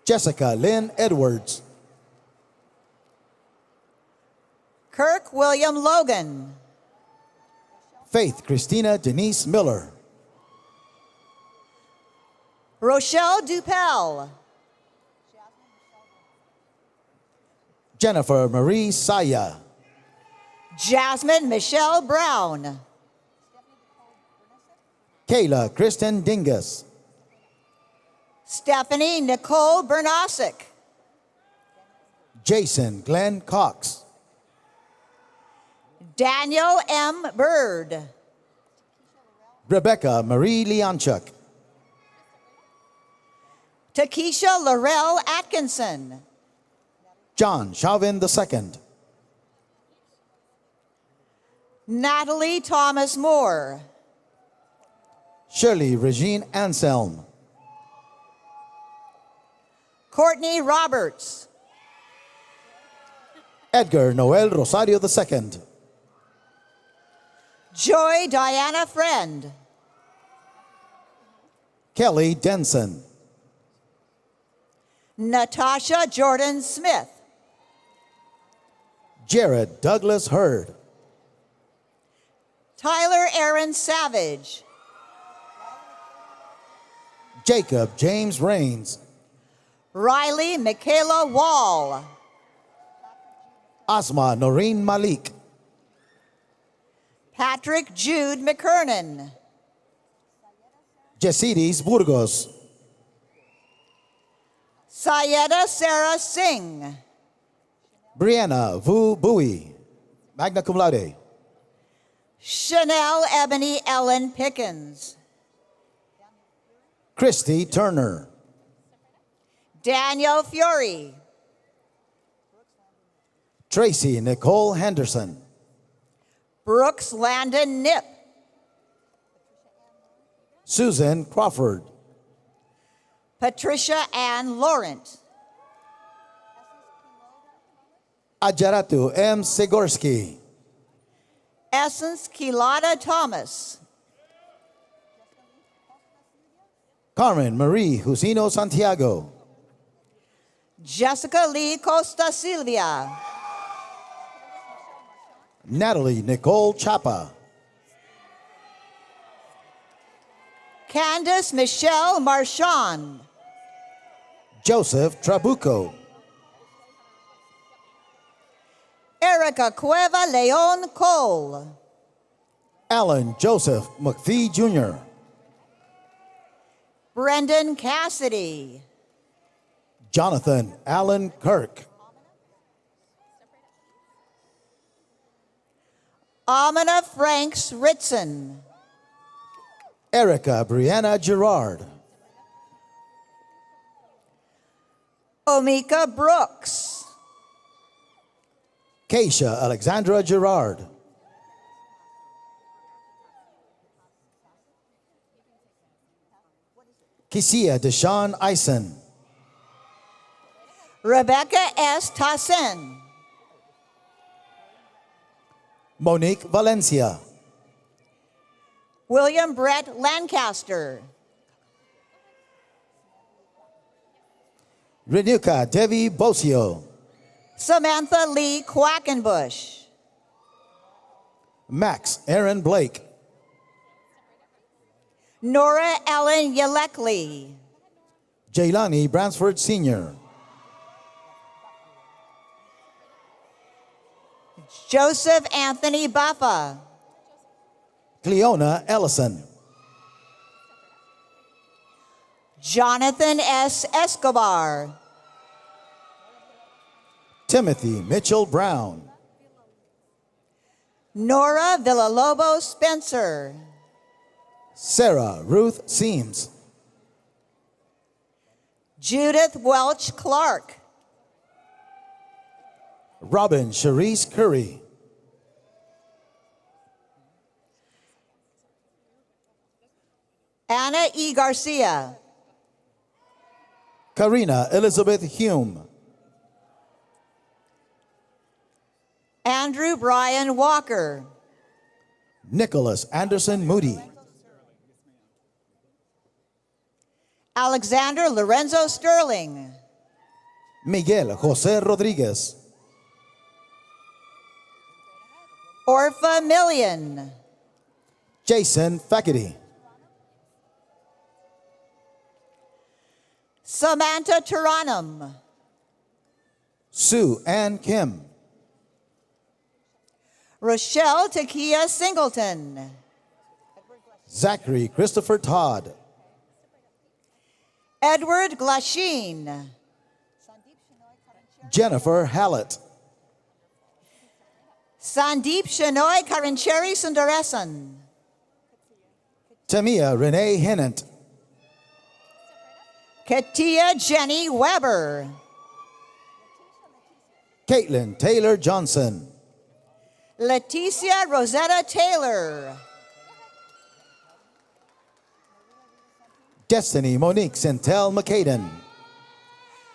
Jessica Lynn Edwards. Kirk William Logan. Faith Christina Denise Miller. Rochelle Dupel. Jennifer Marie Saya. Jasmine Michelle Brown. Kayla Kristen Dingus. Stephanie Nicole Bernasic. Jason Glenn Cox. Daniel M. Bird. Rebecca Marie Leonchuk. Takesha Laurel Atkinson. John Chauvin II. Natalie Thomas Moore. Shirley Regine Anselm. Courtney Roberts. Edgar Noel Rosario II. Joy Diana Friend. Kelly Denson. Natasha Jordan Smith. Jared Douglas Hurd. Tyler Aaron Savage. Jacob James Rains. Riley Michaela Wall. Asma Noreen Malik. Patrick Jude McKernan. Jesides Burgos. Sayeda Sarah Singh. Brianna Vu Bowie. Magna cum laude. Chanel Ebony Ellen Pickens. Christy Turner. Daniel Fury. Tracy Nicole Henderson. Brooks Landon Nip. Susan Crawford. Patricia Ann Laurent. Ajaratu M. Sigorski. Essence Kilada Thomas. Carmen Marie Jusino Santiago. Jessica Lee Costa Silvia. Natalie Nicole Chapa. Candace Michelle Marchand. Joseph Trabuco. Erica Cueva Leon Cole. Alan Joseph McPhee Jr. Brendan Cassidy. Jonathan Allen Kirk. Amina Franks Ritson. Erica Brianna Gerard. Omika Brooks. Keisha Alexandra Gerard. Kisia Deshawn Eisen. Rebecca S. Tassen. Monique Valencia. William Brett Lancaster. Renuka Devi Bosio. Samantha Lee Quackenbush. Max Aaron Blake. Nora Ellen Yelekli. Jaylani Bransford Sr. Joseph Anthony Buffa. Cleona Ellison. Jonathan S. Escobar. Timothy Mitchell Brown. Nora Villalobos Spencer. Sarah Ruth Seams. Judith Welch Clark. Robin Cherise Curry. Anna E. Garcia. Karina Elizabeth Hume. Andrew Brian Walker. Nicholas Anderson Moody. Alexander Lorenzo Sterling. Miguel Jose Rodriguez. Orpha Million. Jason Fackety. Samantha Taranum. Sue Ann Kim. Rochelle Takia Singleton. Zachary Christopher Todd. Edward Glasheen. Jennifer Hallett. Sandeep Shanoy Karancheri Sundaresan. Tamia Renee Hennant. Katia Jenny Weber. Caitlin Taylor Johnson. Leticia Rosetta Taylor. Destiny Monique Centel McCaden.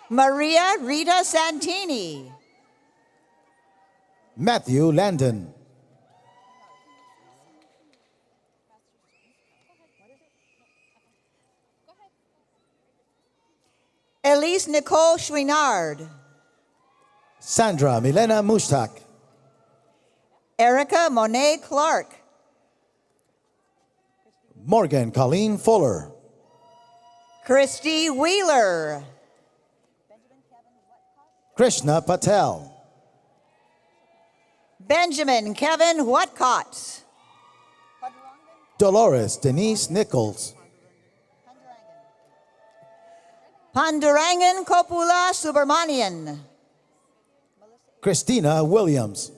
Maria Rita Santini. Matthew Landon. Elise Nicole Chouinard. Sandra Milena Mustak. Erica Monet Clark. Morgan Colleen Fuller. Christy Wheeler. Krishna Patel. Benjamin Kevin Whatcott. Dolores Denise Nichols. Pandurangan Kopula Subramanian. Christina Williams.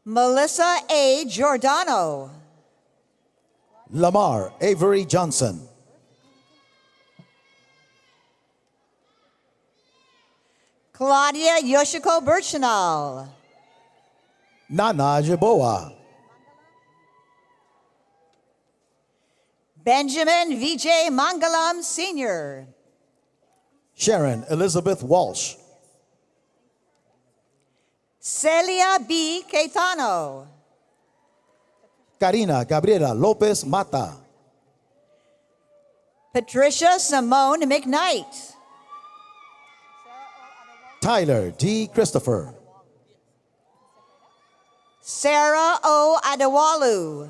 Melissa A. Giordano. Lamar Avery Johnson. Claudia Yoshiko Birchinal. Nana Jaboa. Benjamin Vijay Mangalam Sr. Sharon Elizabeth Walsh. Celia B. Caetano. Karina Gabriela Lopez Mata. Patricia Simone McKnight. Tyler D. Christopher. Sarah O. Adewalu.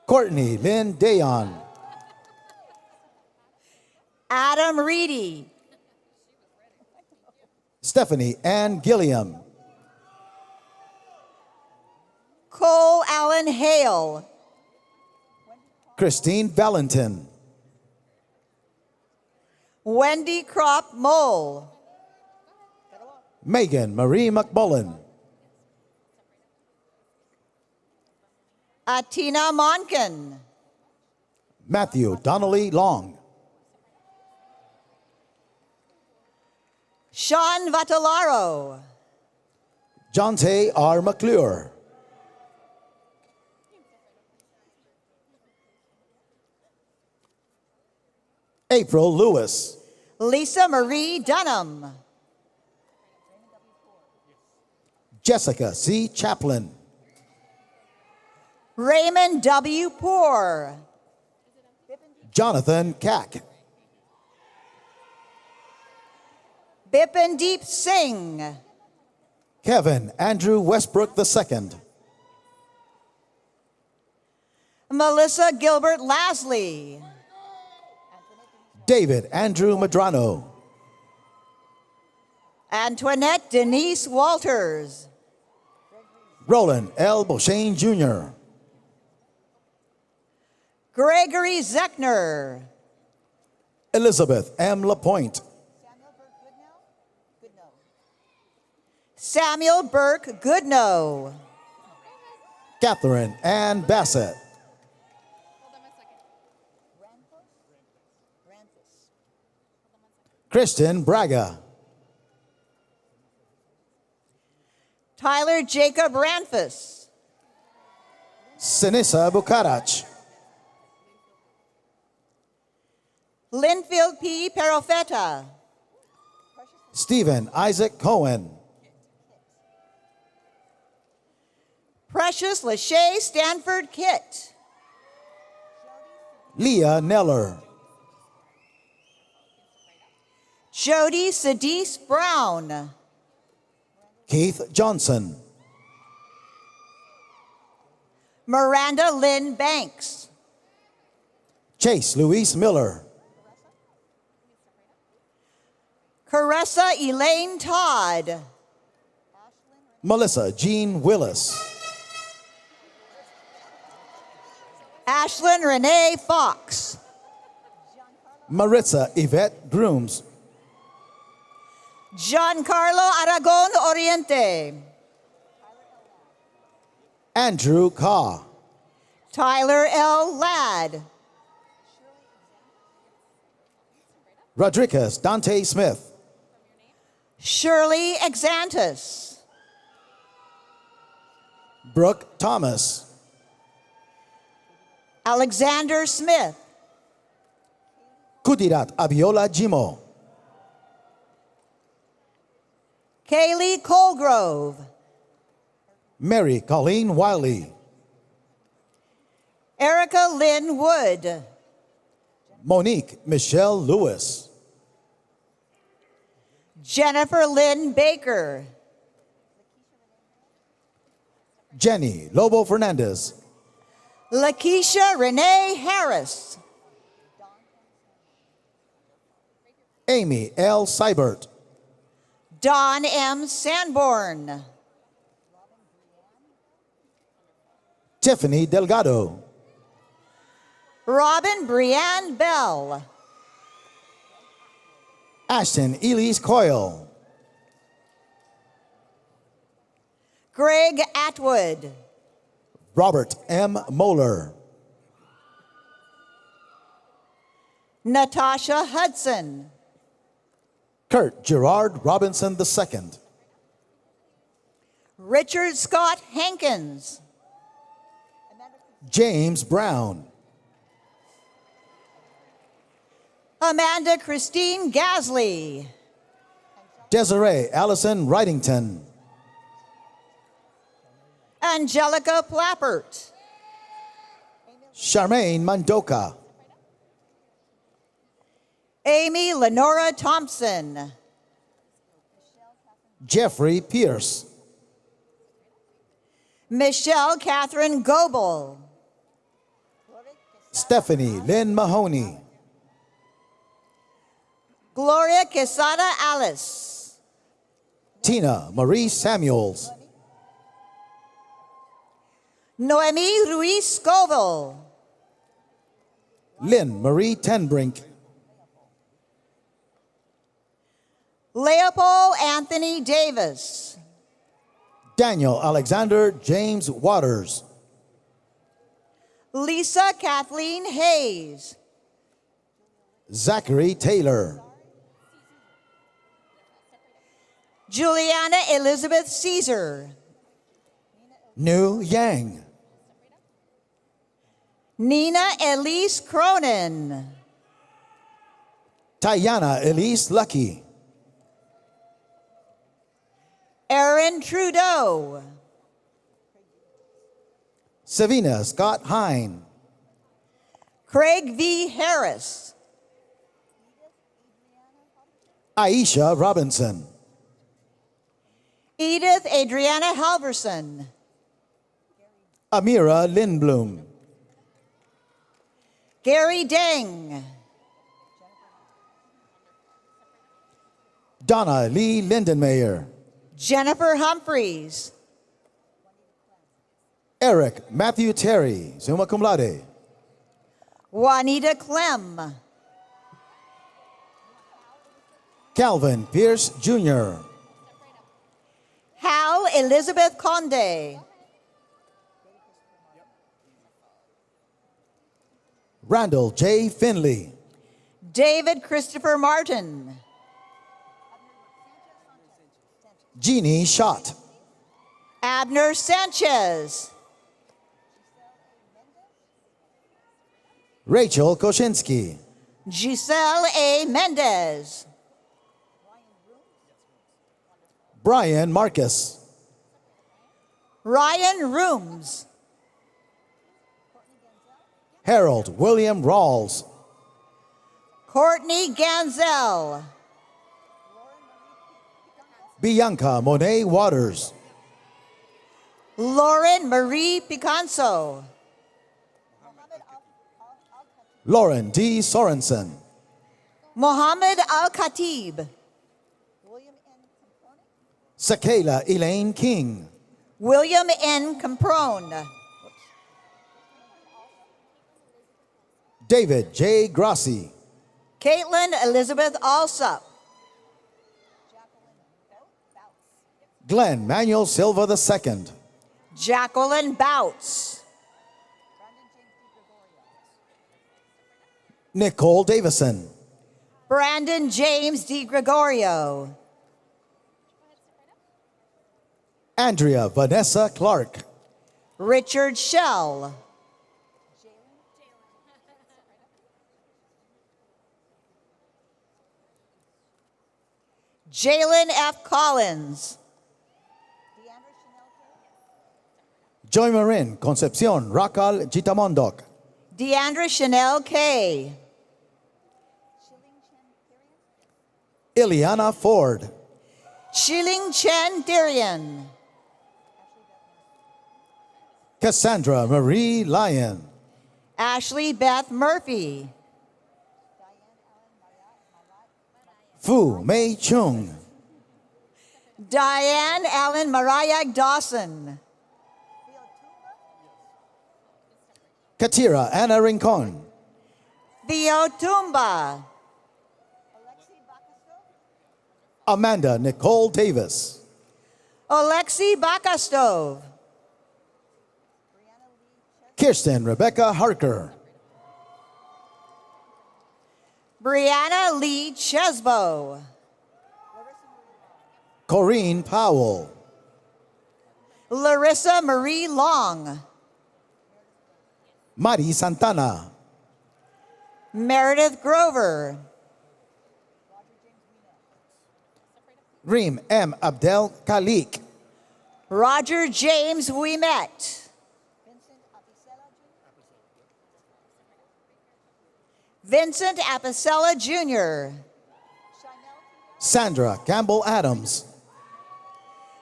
Courtney Lynn Dayon. Adam Reedy. Stephanie Ann Gilliam. Cole Allen Hale. Christine Valentin. Wendy Crop Mole. Megan Marie McMullen. Atina Monken. Matthew Donnelly Long. Sean Vattalaro. Jonte R. McClure. April Lewis. Lisa Marie Dunham. Jessica C. Chaplin. Raymond W. Poor. Jonathan Cack. Bipindeep Singh. Kevin Andrew Westbrook II. Melissa Gilbert Lasley. David Andrew Madrano. Antoinette Denise Walters. Roland L. Beauchesne Jr. Gregory Zeckner. Elizabeth M. Lapointe. Samuel Burke Goodnow. Catherine Ann Bassett. Christian Braga. Tyler Jacob Ranfus. Sinisa Bukarach. Linfield P. Perofeta. Stephen Isaac Cohen. Precious Lachey Stanford Kitt. Leah Neller. Jody Sadis Brown. Keith Johnson. Miranda Lynn Banks. Chase Louise Miller. Caressa Elaine Todd. Melissa Jean Willis. Ashlyn Renee Fox. Maritza Yvette Grooms. Giancarlo Aragon Oriente. Andrew Carr. Tyler L. Ladd. Rodriguez Dante Smith. Shirley Exantis. Brooke Thomas. Alexander Smith. Kudirat Abiola Jimo. Kaylee Colgrove. Mary Colleen Wiley. Erica Lynn Wood. Monique Michelle Lewis. Jennifer Lynn Baker. Jenny Lobo Fernandez. Lakeisha Renee Harris. Amy L. Seibert. Don M. Sanborn. Tiffany Delgado. Robin Brianne Bell. Ashton Elise Coyle. Greg Atwood. Robert M. Moeller. Natasha Hudson. Kurt Gerard Robinson II. Richard Scott Hankins. James Brown. Amanda Christine Gasley. Desiree Allison Wrightington. Angelica Plappert. Charmaine Mandoka. Amy Lenora Thompson. Jeffrey Pierce. Michelle Catherine Goebel. Stephanie Lynn Mahoney. Gloria Quesada Alice. Tina Marie Samuels. Noemi Ruiz Scoville. Lynn Marie Tenbrink. Leopold Anthony Davis. Daniel Alexander James Waters. Lisa Kathleen Hayes. Zachary Taylor. Juliana Elizabeth Caesar. Nu Yang. Nina Elise Cronin. Tayana Elise Lucky. Aaron Trudeau. Savina Scott Hine. Craig V. Harris. Aisha Robinson. Edith Adriana Halverson. Amira Lindblom. Gary Deng. Donna Lee Lindenmayer. Jennifer Humphreys. Eric Matthew Terry, summa cum laude. Juanita Clem. Calvin Pierce Jr. Hal Elizabeth Conde. Randall J. Finley. David Christopher Martin. Jeannie Schott. Abner Sanchez. Rachel Koshinsky. Giselle A. Mendez. Brian Marcus. Ryan Rooms. Harold William Rawls. Courtney Ganzel. Bianca Monet Waters. Lauren Marie Picanso. Lauren D. Sorensen. Mohammed Al-Khatib. Sakela Elaine King. William N. Comprone. David J. Grassi. Caitlin Elizabeth Alsup. Glenn Manuel Silva II. Jacqueline Bouts. Nicole Davison. Brandon James DiGregorio. Andrea Vanessa Clark. Richard Shell. Jalen F. Collins. Joy Marin Concepcion Racal Gitamondok. Deandra Chanel K. Ileana Ford. Shiling Chen Dirian. Cassandra Marie Lyon. Ashley Beth Murphy. Fu Mei Chung. Diane Allen Mariah Dawson. Katira Anna Rincon. Theo Tumba. Amanda Nicole Davis. Alexi Bakastov. Kirsten Rebecca Harker. Brianna Lee Chesbo. Corinne Powell. Larissa Marie Long. Mari Santana. Meredith Grover. Reem M. Abdel Khalik. Roger James Ouimet. Vincent Apicella Jr. Sandra Campbell Adams.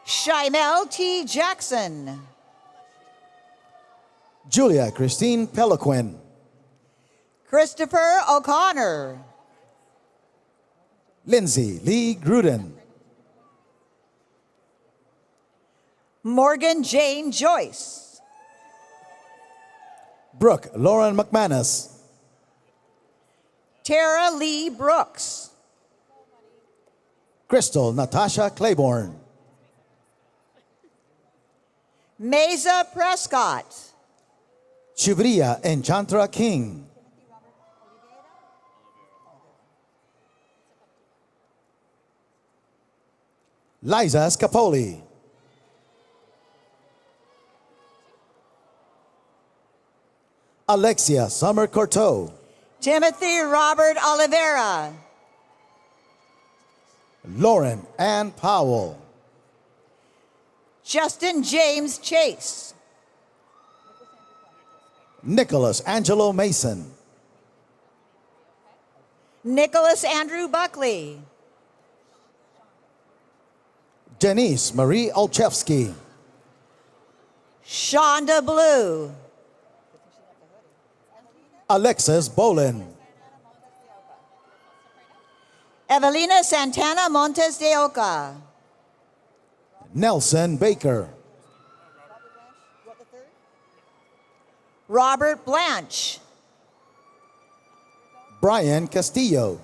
Shimel T. Jackson. Julia Christine Peloquin. Christopher O'Connor. Lindsay Lee Gruden. Morgan Jane Joyce. Brooke Lauren McManus. Tara Lee Brooks. Crystal Natasha Claiborne. Mesa Prescott. Shivria Enchantra King. Liza Scapoli. Alexia Summer Corteau. Timothy Robert Oliveira. Lauren Ann Powell. Justin James Chase. Nicholas Angelo Mason. Nicholas Andrew Buckley. Janice Marie Olchevsky. Shonda Blue. Alexis Bolin. Evelina Santana Montes de Oca. Nelson Baker. Robert Blanche. Brian Castillo.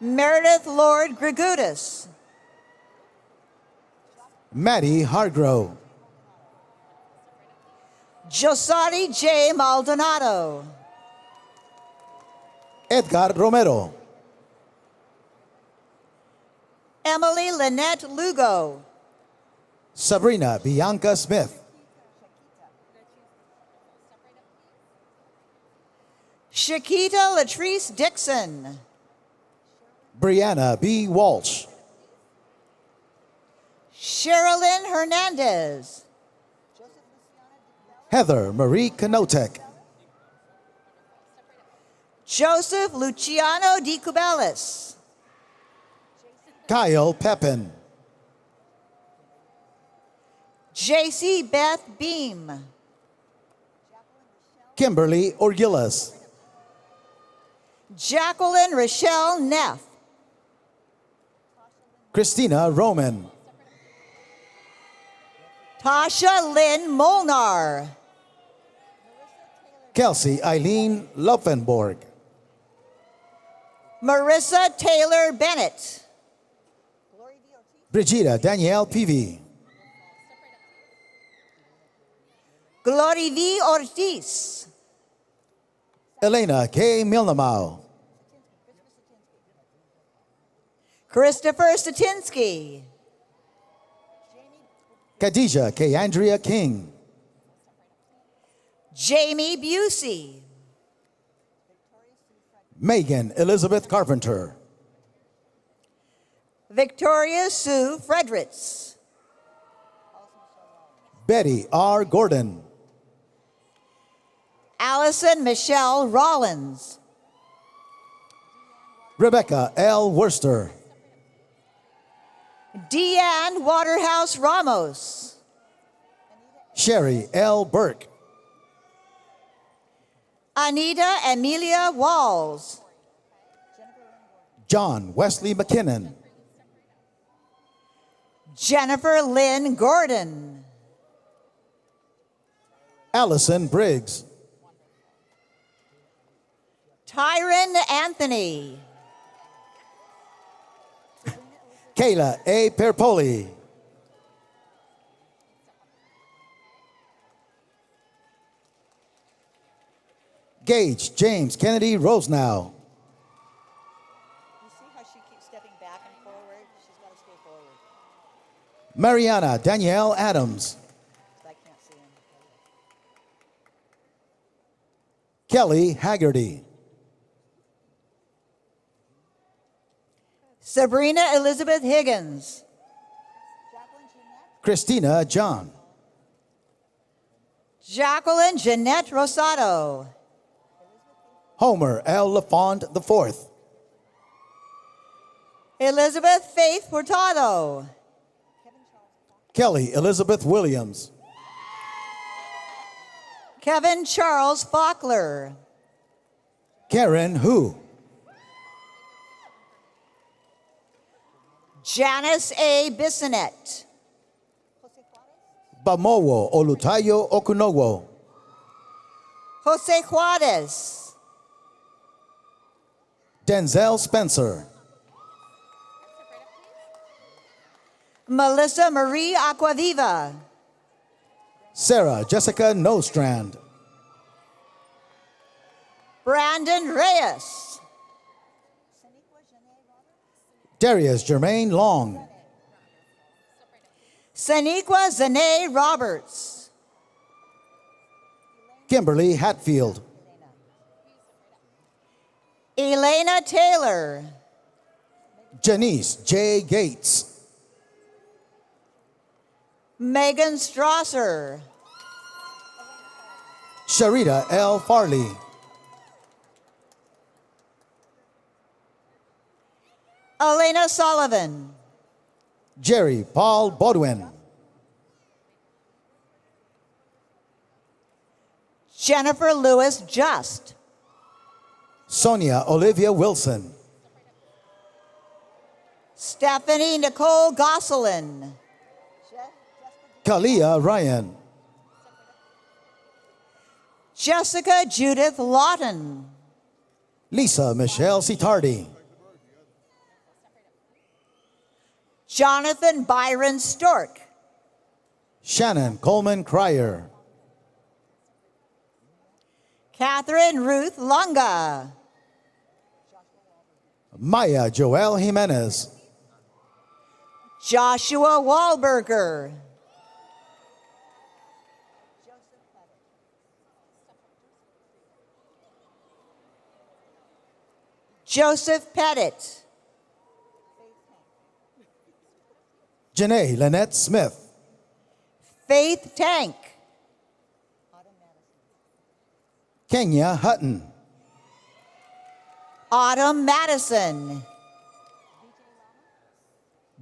Meredith Lord Gregutis. Maddie Hargrove. Josari J. Maldonado. Edgar Romero. Emily Lynette Lugo. Sabrina Bianca Smith. Shakita Latrice Dixon. Brianna B. Walsh. Sherilyn Hernandez. Heather Marie Kanotek. Joseph Luciano Di Cubelis. Kyle Pepin. JC Beth Beam. Kimberly Orgilas. Jacqueline Rochelle Neff. Christina Roman. Tasha Lynn Molnar. Kelsey Eileen Loeffenborg. Marissa Taylor Bennett. Brigida Danielle Peavy. Glory V. Ortiz. Elena K. Milnamau. Christopher Statinsky. Khadijah K. Andrea King. Jamie Busey. Megan Elizabeth Carpenter. Victoria Sue Fredericks. Betty R. Gordon. Allison Michelle Rollins. Rebecca L. Worcester. Deanne Waterhouse Ramos. Sherry L. Burke. Anita Emilia Walls. John Wesley McKinnon. Jennifer Lynn Gordon. Allison Briggs. Tyron Anthony. Kayla A. Perpoli. Gage James Kennedy Rosenow. back and forward. She's got to stay forward. Mariana Danielle Adams. I can't see him. Kelly Haggerty. Sabrina Elizabeth Higgins. Christina John. Jacqueline Jeanette Rosado. Homer L. LaFond IV. Elizabeth Faith Hurtado. Kelly Elizabeth Williams. Kevin Charles Faulkner. Karen Hu. Janice A. Bissonette. Bamowo Olutayo Okunowo. Jose Juarez. Denzel Spencer. Melissa Marie Aquaviva. Sarah Jessica Nostrand. Brandon Reyes. Darius Jermaine Long. Saniqua Zane Roberts. Kimberly Hatfield. Elena Taylor. Janice J. Gates. Megan Strasser. Sharita L. Farley. Elena Sullivan. Jerry Paul Bodwin. Jennifer Lewis Just. Sonia Olivia Wilson. Stephanie Nicole Gosselin. Kalia Ryan. Jessica Judith Lawton. Lisa Michelle Sitardi. Jonathan Byron Stork. Shannon Coleman Cryer. Catherine Ruth Lunga. Maya Joel Jimenez. Joshua Wahlberger. Joseph Pettit. Janae Lynette Smith. Faith Tank. Kenya Hutton. Autumn Madison.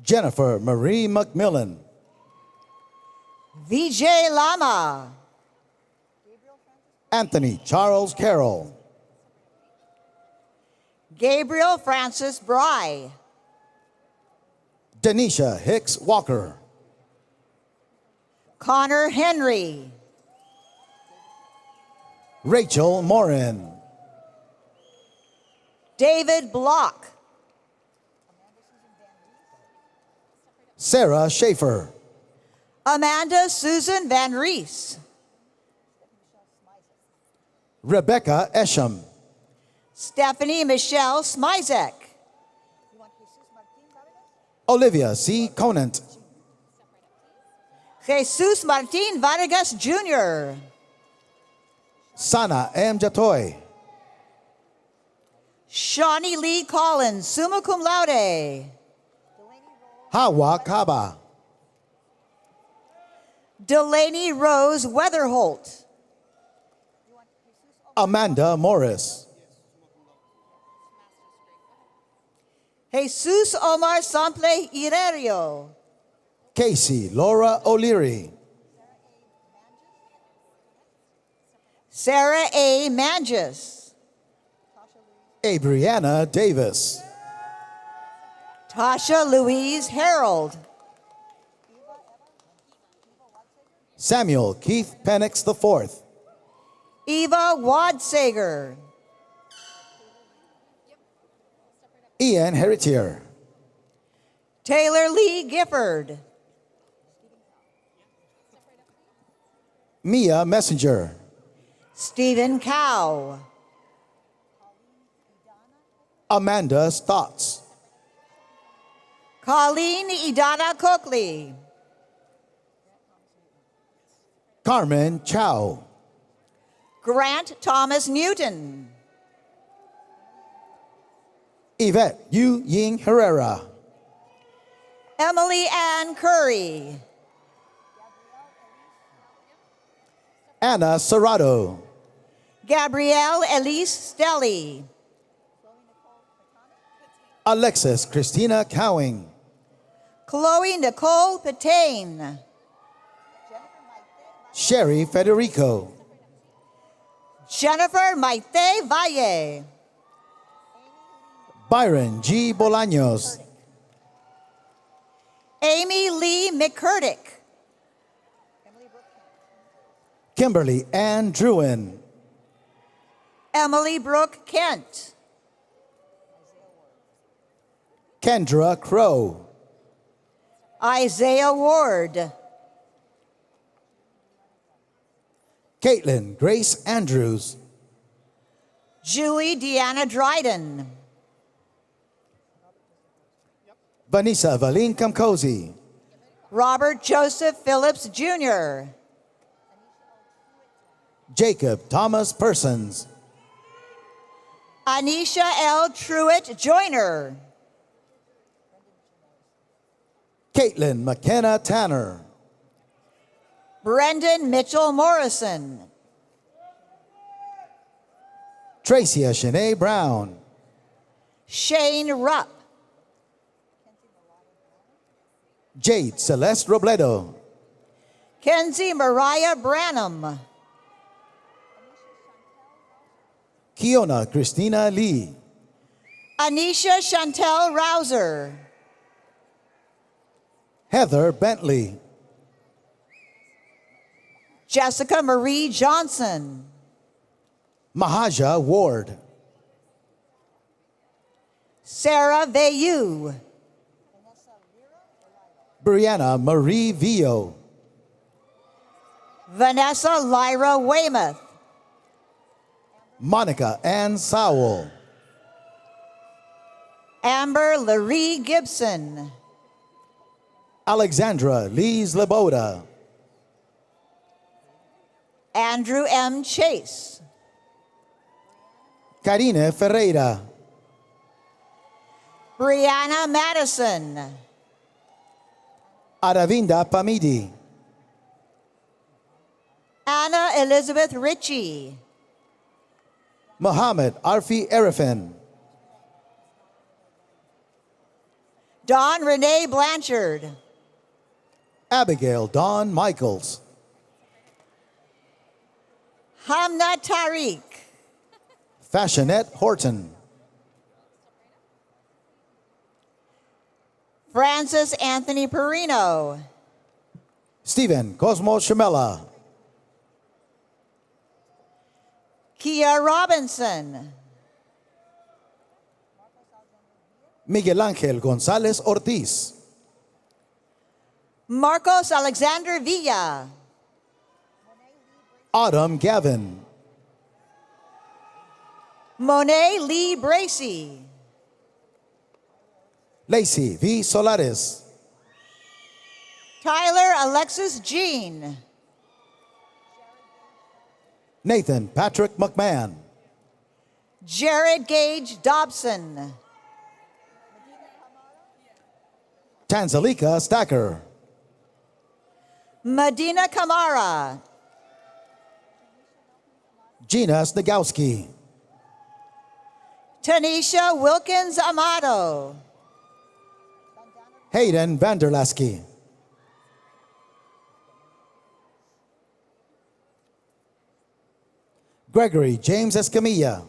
Jennifer Marie McMillan. Vijay Lama. Anthony Charles Carroll. Gabriel Francis Bry. Denisha Hicks Walker. Connor Henry. Rachel Morin. David Block. Sarah Schaefer. Amanda Susan Van Rees. Rebecca Esham. Stephanie Michelle Smizek. Olivia C. Conant. Jesus Martin Vargas Jr. Sana M. Jatoy. Shawnee Lee Collins, summa cum laude. Hawa Kaba. Delaney Rose Weatherholt. Amanda Morris. Jesus Omar Sample Irerio. Casey Laura O'Leary. Sarah A. Manges. Abriana Davis. Tasha Louise Harold. Samuel Keith Penix IV. Eva Wadsager. Ian Heritier. Taylor Lee Gifford. Mia Messenger. Stephen Cow. Amanda Stotts. Colleen Idana Coakley. Carmen Chow. Grant Thomas Newton. Yvette Yu Ying Herrera. Emily Ann Curry. Anna Serrato. Gabrielle Elise Stelly. Alexis Christina Cowing. Chloe Nicole Patain. Sherry Federico. Jennifer Maite Valle. Byron G. Bolaños. Amy Lee McCurdick. Kimberly Ann Druin. Emily Brooke Kent. Kendra Crow. Isaiah Ward. Caitlin Grace Andrews. Julie Deanna Dryden. Vanessa Valine Camcosi. Robert Joseph Phillips Jr. Jacob Thomas Persons. Anisha L. Truitt Joyner. Caitlin McKenna Tanner. Brendan Mitchell Morrison. Tracia Shanae Brown. Shane Rupp. Jade Celeste Robledo. Kenzie Mariah Branham. Kiona Christina Lee. Anisha Chantel Rouser. Heather Bentley. Jessica Marie Johnson. Mahaja Ward. Sarah Vayu. Brianna Marie Vio. Vanessa Lyra Weymouth. Monica Ann Sowell. Amber Laree Gibson. Alexandra Lees Leboda. Andrew M. Chase. Karine Ferreira. Brianna Madison. Aravinda Pamidi. Anna Elizabeth Ritchie. Muhammad Arfi Erifin. Dawn Renee Blanchard. Abigail Dawn Michaels. Hamna Tariq. Fashionette Horton. Francis Anthony Perino. Stephen Cosmo Shamela. Kia Robinson. Miguel Ángel González Ortiz. Marcos Alexander Villa. Autumn Gavin. Monet Lee Bracy. Lacey V. Solares. Tyler Alexis Jean. Nathan Patrick McMahon. Jared Gage Dobson. Tanzalika Stacker. Medina Kamara. Gina Snagowski. Tanisha Wilkins Amato. Hayden Vanderlasky. Gregory James Escamilla.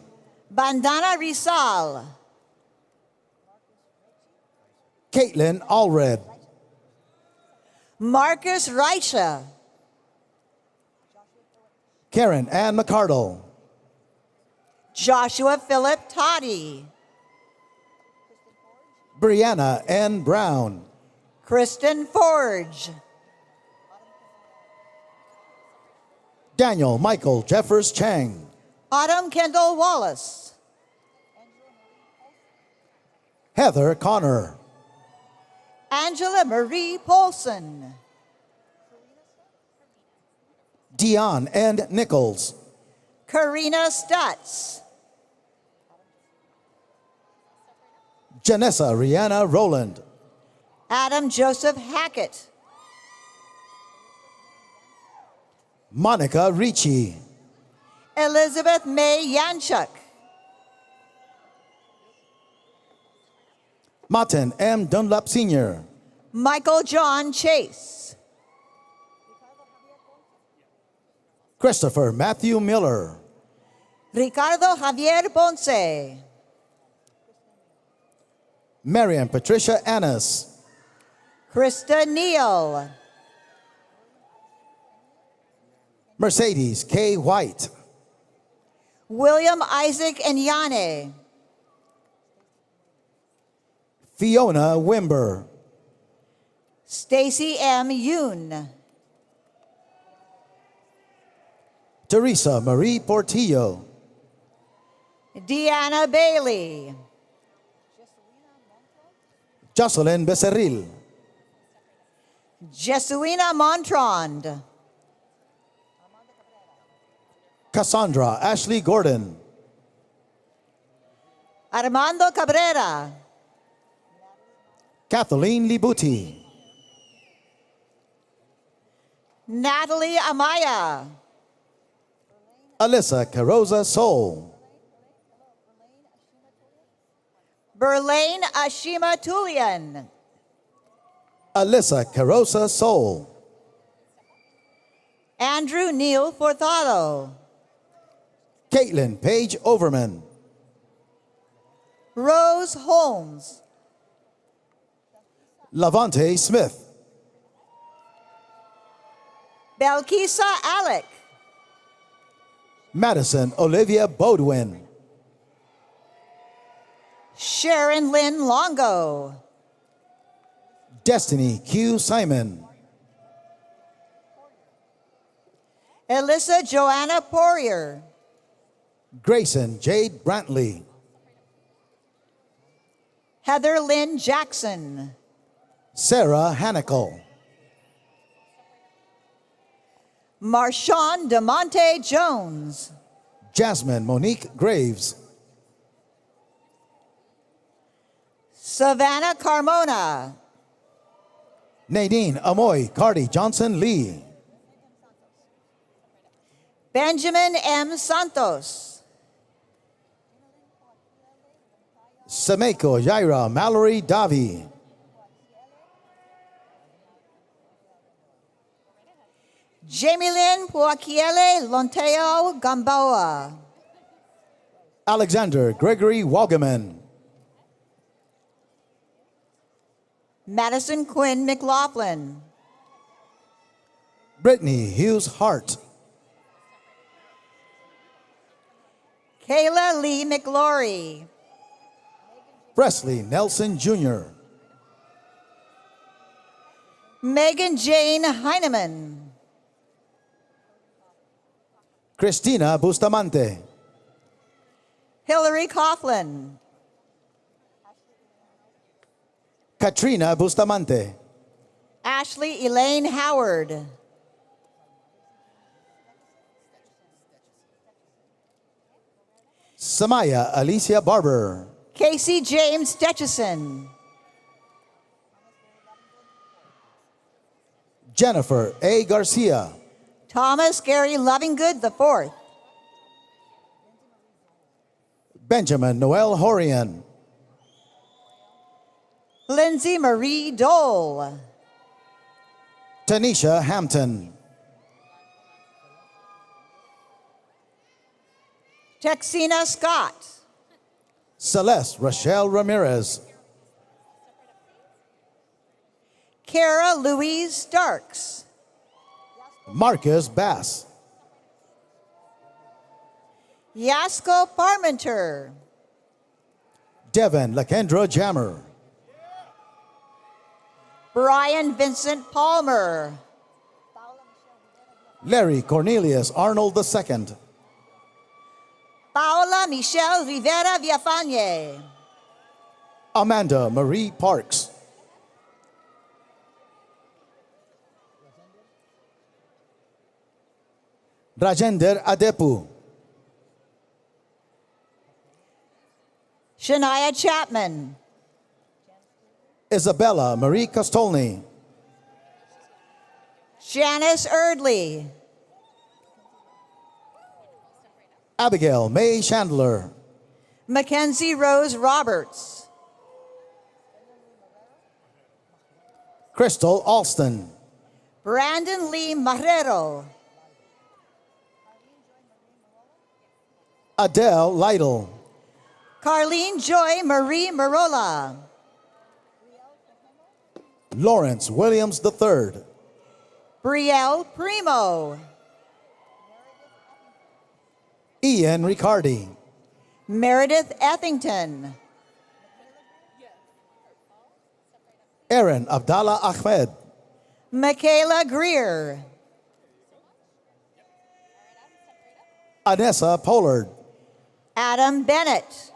Bandana Rizal. Caitlin Allred. Marcus Reicha. Karen Ann McCardle. Joshua Philip Toddy. Brianna N. Brown. Kristen Forge. Daniel Michael Jeffers Chang. Autumn Kendall Wallace. Heather Connor. Angela Marie Polson. Dion and Nichols. Karina Stutz. Janessa Rihanna Rowland. Adam Joseph Hackett. Monica Ricci. Elizabeth May Yanchuk. Martin M. Dunlap Sr. Michael John Chase. Christopher Matthew Miller. Ricardo Javier Ponce. Marian Patricia Annis. Krista Neal. Mercedes K. White. William Isaac Enyane. Fiona Wimber. Stacy M. Yoon. Teresa Marie Portillo. Deanna Bailey. Jocelyn Becerril. Jesuina Montrond. Cassandra Ashley Gordon. Armando Cabrera. Kathleen Libuti. Natalie Amaya. Alyssa Carosa Soul. Berlane Ashima Tulian. Alyssa Carosa Soul. Andrew Neil Fortado. Caitlin Page Overman. Rose Holmes. Lavonte Smith. Belkisa Alec. Madison Olivia Bodwin. Sharon Lynn Longo. Destiny Q. Simon. Alyssa Joanna Poirier. Grayson Jade Brantley. Heather Lynn Jackson. Sarah Hanicle. Marshawn DeMonte Jones. Jasmine Monique Graves. Savannah Carmona. Nadine Amoy Cardi Johnson Lee. Benjamin M. Santos. Sameko Yaira Mallory Davi. Jamie Lynn Puakiele Lonteo Gamboa. Alexander Gregory Wagaman. Madison Quinn McLaughlin. Brittany Hughes Hart. Kayla Lee McLaury. Presley Nelson Jr. Megan Jane Heineman. Christina Bustamante. Hillary Coughlin. Katrina Bustamante. Ashley Elaine Howard. Samaya Alicia Barber. Casey James Stetchison. Jennifer A. Garcia. Thomas Gary Lovingood IV. Benjamin Noel Horian. Lindsay Marie Dole. Tanisha Hampton. Texina Scott. Celeste Rochelle Ramirez. Kara Louise Starks. Marcus Bass. Yasko Parmenter. Devin Lakendra Jammer. Brian Vincent Palmer. Larry Cornelius Arnold II. Paola Michelle Rivera Villafañe. Amanda Marie Parks. Rajender Adepu. Shania Chapman. Isabella Marie Kostolny. Janice Erdley. Abigail May Chandler. Mackenzie Rose Roberts. Crystal Alston. Brandon Lee Marrero. Adele Lytle. Carlene Joy Marie Marola. Lawrence Williams III. Brielle Primo. Ian Riccardi. Meredith Ethington. Aaron Abdallah Ahmed. Michaela Greer. Anessa Pollard. Adam Bennett.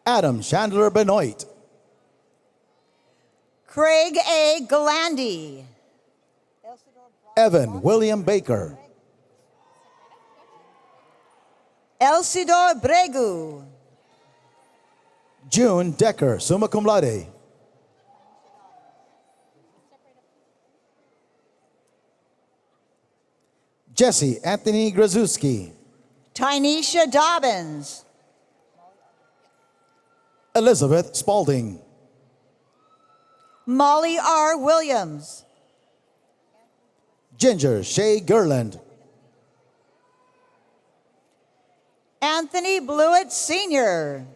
Adam Chandler Benoit. Craig A. Galandi. Evan William Baker. Elsidor Bregu. June Decker, summa cum laude. Jesse Anthony Grazuski. Tynesha Dobbins. Elizabeth Spalding. Molly R. Williams. Ginger Shea Gerland. Anthony Blewett Sr.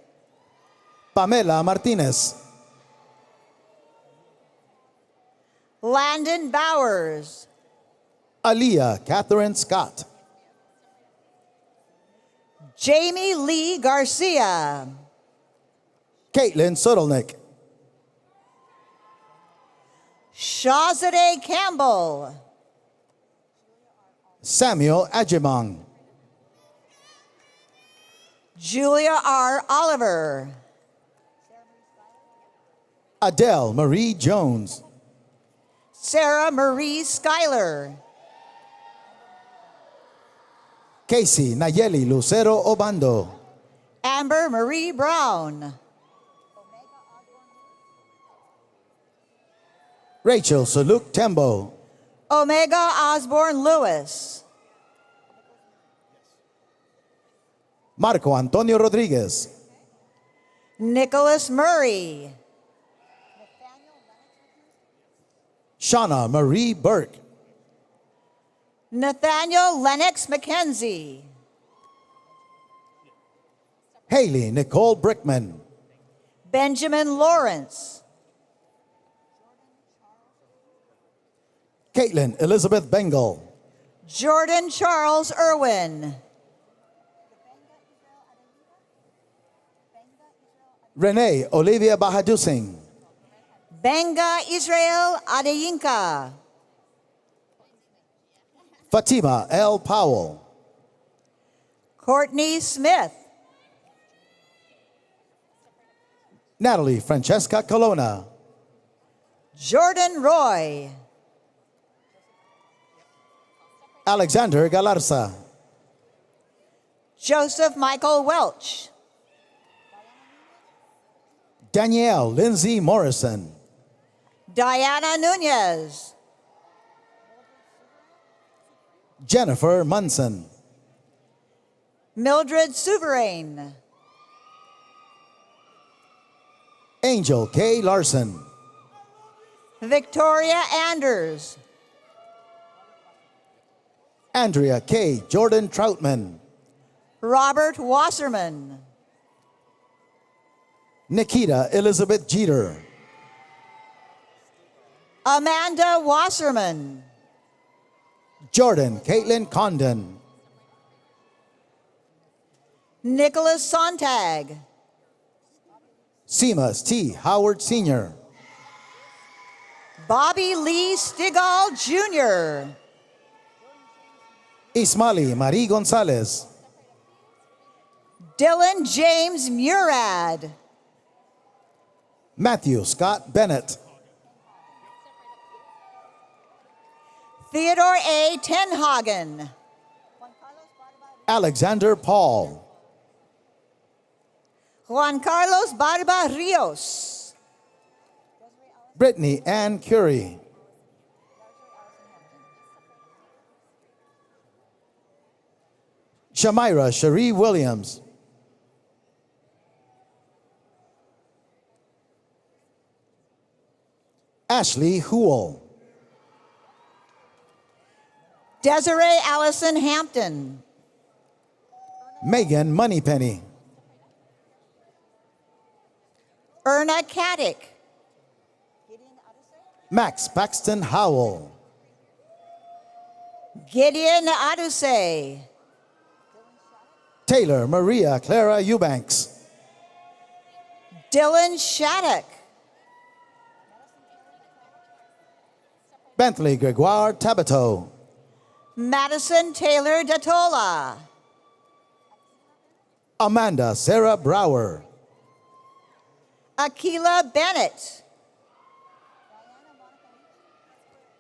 Pamela Martinez. Landon Bowers. Aliyah Catherine Scott. Jamie Lee Garcia. Caitlin Sudelnick. Shazade Campbell. Samuel Ajimong. Julia R. Oliver. Adele Marie Jones. Sarah Marie Schuyler. Casey Nayeli Lucero Obando. Amber Marie Brown. Rachel Saluk Tembo. Omega Osborne Lewis. Marco Antonio Rodriguez. Nicholas Murray. Shauna Marie Burke. Nathaniel Lennox McKenzie. Haley Nicole Brickman. Benjamin Lawrence. Caitlin Elizabeth Bengal. Jordan Charles Irwin. Renee Olivia Bahadusing. Benga Israel Adeyinka. Fatima L. Powell. Courtney Smith. Natalie Francesca Colonna. Jordan Roy. Alexander Galarza. Joseph Michael Welch. Danielle Lindsay Morrison. Diana Nunez. Jennifer Munson. Mildred Souverain. Angel K. Larson. Victoria Anders. Andrea K. Jordan Troutman. Robert Wasserman. Nikita Elizabeth Jeter. Amanda Wasserman. Jordan Caitlin Condon. Nicholas Sontag. Seamus T. Howard Sr. Bobby Lee Stigall Jr. Ismali Marie Gonzalez. Dylan James Murad. Matthew Scott Bennett. Theodore A. Tenhagen. Alexander Paul. Juan Carlos Barba Rios. Brittany Ann Curie. Shamira Cherie Williams. Ashley Hool. Desiree Allison Hampton. Megan Moneypenny. Erna Caddick. Max Paxton Howell. Gideon Aduse. Taylor Maria Clara Eubanks. Dylan Shattuck. Bentley Gregoire Tabito. Madison Taylor Datola. Amanda Sarah Brower. Akila Bennett.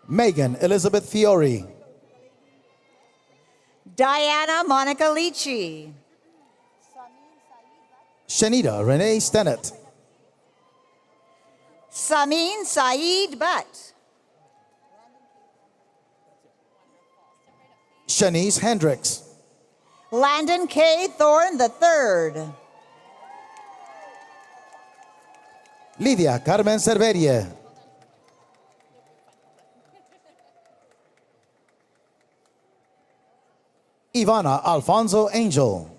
Megan Elizabeth Fiore. Diana Monica Lici. Shanita Renee Stennett. Samin Saeed Butt. Shanice Hendricks. Landon K. Thorne III. Lidia Carmen Cerveria. Ivana Alfonso Angel.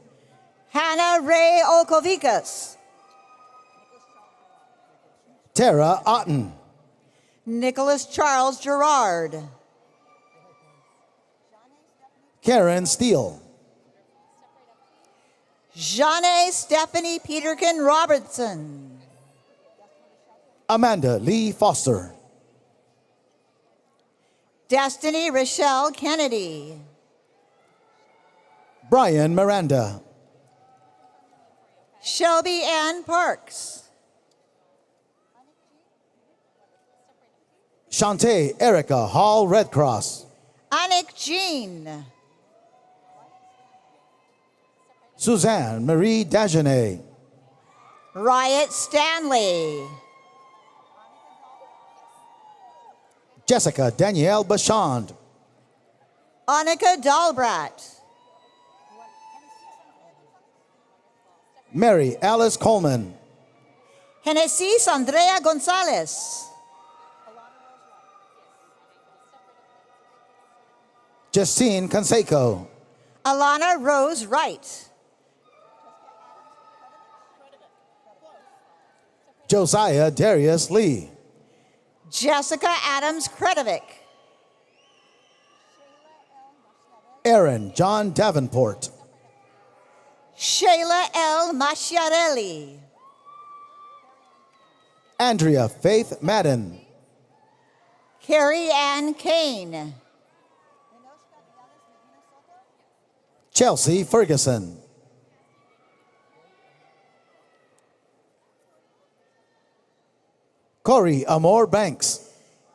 Hannah Ray Okovicas. Tara Otten. Nicholas Charles Gerard. Karen Steele. Janae Stephanie Peterkin Robertson. Amanda Lee Foster. Destiny Rochelle Kennedy. Brian Miranda. Shelby Ann Parks. Shantae Erica Hall Red Cross. Anik Jean. Suzanne Marie Dagenet. Riot Stanley. Jessica Danielle Bachand. Annika Dahlbrat. Mary Alice Coleman. Genesis Andrea Gonzalez. Justine Canseco. Alana Rose Wright. Josiah Darius Lee. Jessica Adams Kredovic. Aaron John Davenport. Shayla L. Masciarelli. Andrea Faith Madden. Carrie Ann Kane. Chelsea Ferguson. Corey Amor Banks.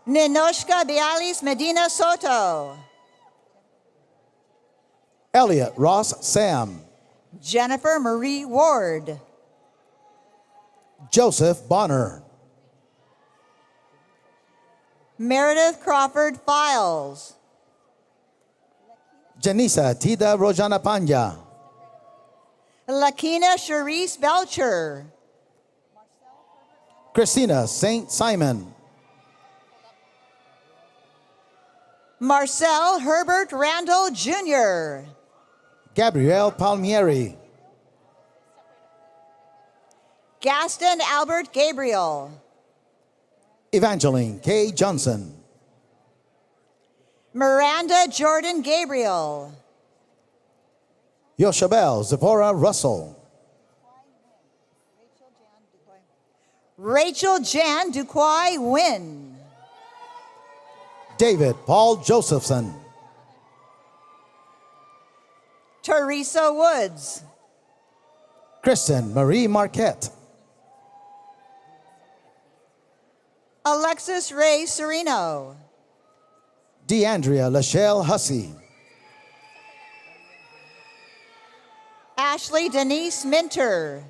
Ninoshka Bialis Medina Soto. Elliot Ross Sam. Jennifer Marie Ward. Joseph Bonner. Meredith Crawford Files. Janisa Tida Rojana Panya. Lakina Charisse Belcher. Christina St. Simon. Marcel Herbert Randall Jr. Gabrielle Palmieri. Gaston Albert Gabriel. Evangeline K. Johnson. Miranda Jordan Gabriel. Yoshabel Zipporah Russell. Rachel Jan Duquoy Wynn. David Paul Josephson. Teresa Woods. Kristen Marie Marquette. Alexis Ray Sereno. DeAndrea Lachelle Hussey. Ashley Denise Minter.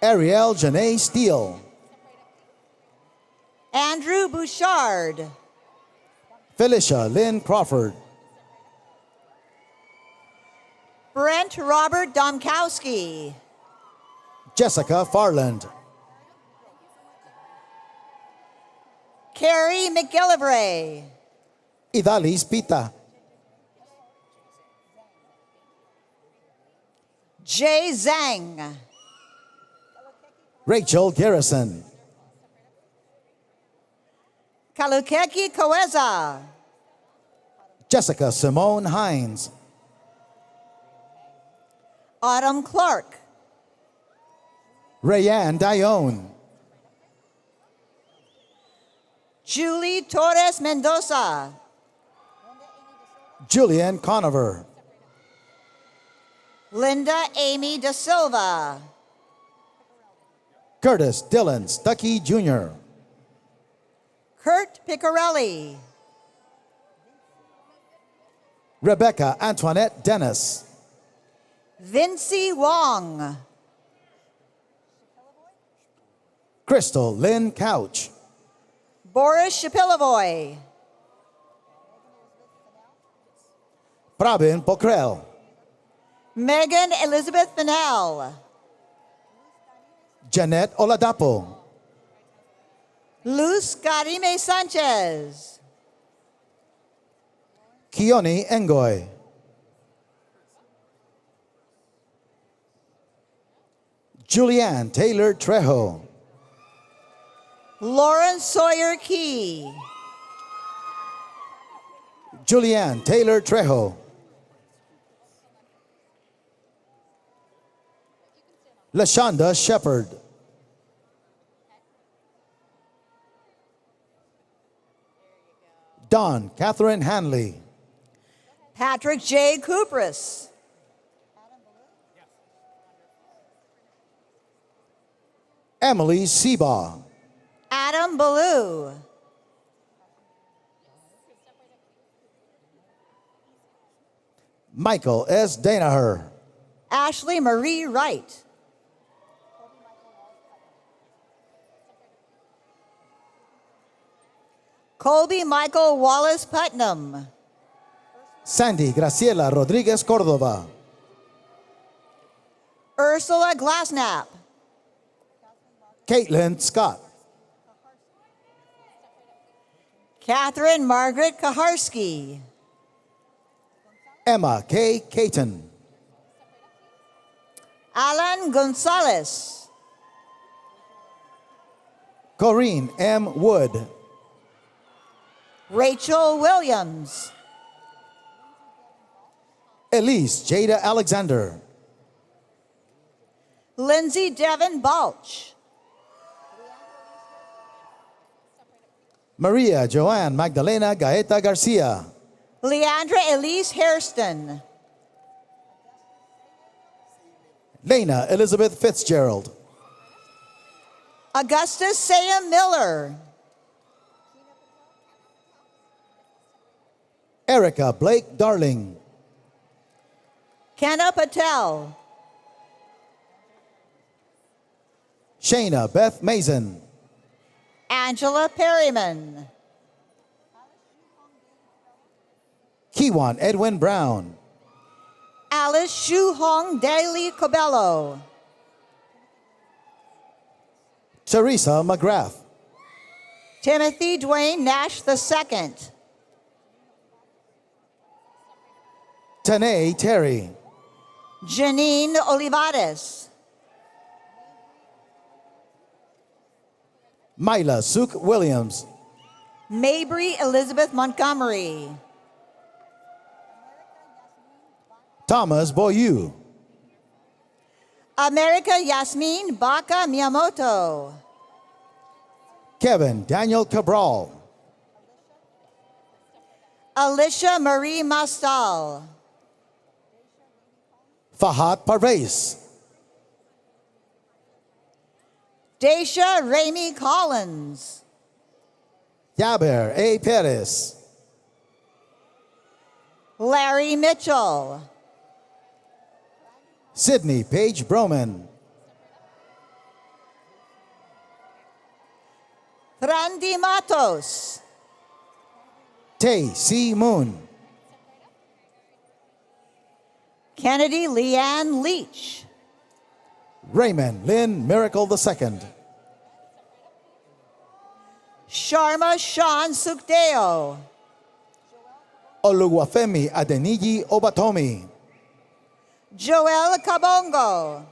Ariel Janae Steele. Andrew Bouchard. Felicia Lynn Crawford. Brent Robert Domkowski. Jessica Farland. Carrie McGillivray. Idalis Pita. Jay Zhang. Rachel Garrison. Kalukeki Kaweza. Jessica Simone Hines. Autumn Clark. Rayanne Dione. Julie Torres Mendoza. Julian Conover. Linda Amy Da Silva. Curtis Dylan Stuckey Jr. Kurt Piccarelli. Rebecca Antoinette Dennis. Vincy Wong. Crystal Lynn Couch. Boris Shapilovoy. Pravin Pokrel. Megan Elizabeth Fennell. Jeanette Oladapo. Luz Karime Sanchez. Kioni Engoy. Julianne Taylor Trejo. Lauren Sawyer Key. Julianne Taylor Trejo. Lashonda Shepard. Dawn Catherine Hanley. Patrick J. Kupris. Emily Seabaugh. Adam Ballou. Michael S. Danaher. Ashley Marie Wright. Colby Michael Wallace Putnam. Sandy Graciela Rodriguez Cordova. Ursula Glassnap. Caitlin Scott. Catherine Margaret Kaharski. Emma K. Caton. Alan Gonzalez. Corinne M. Wood. Rachel Williams. Elise Jada Alexander. Lindsay Devon Balch. Maria Joanne Magdalena Gaeta Garcia. Leandra Elise Hairston. Lena Elizabeth Fitzgerald. Augustus Sam Miller. Erica Blake Darling. Kenna Patel. Shayna Beth Mason. Angela Perryman. Kiwan Edwin Brown. Alice Shu Hong Daly Cobello. Teresa McGrath. Timothy Dwayne Nash II. Tanae Terry. Janine Olivares. Myla Suk Williams. Mabry Elizabeth Montgomery. Thomas Boyu. America Yasmin Baca Miyamoto. Kevin Daniel Cabral. Alicia Marie Mastal. Fahad Parvez. Daisha Ramey Collins. Yaber A. Perez. Larry Mitchell. Sydney Page Broman. Randy Matos. Tay C. Moon. Kennedy Leanne Leach. Raymond Lynn Miracle II. Sharma Sean Sukdeo. Oluwafemi Adeniji Obatomi. Joel Kabongo.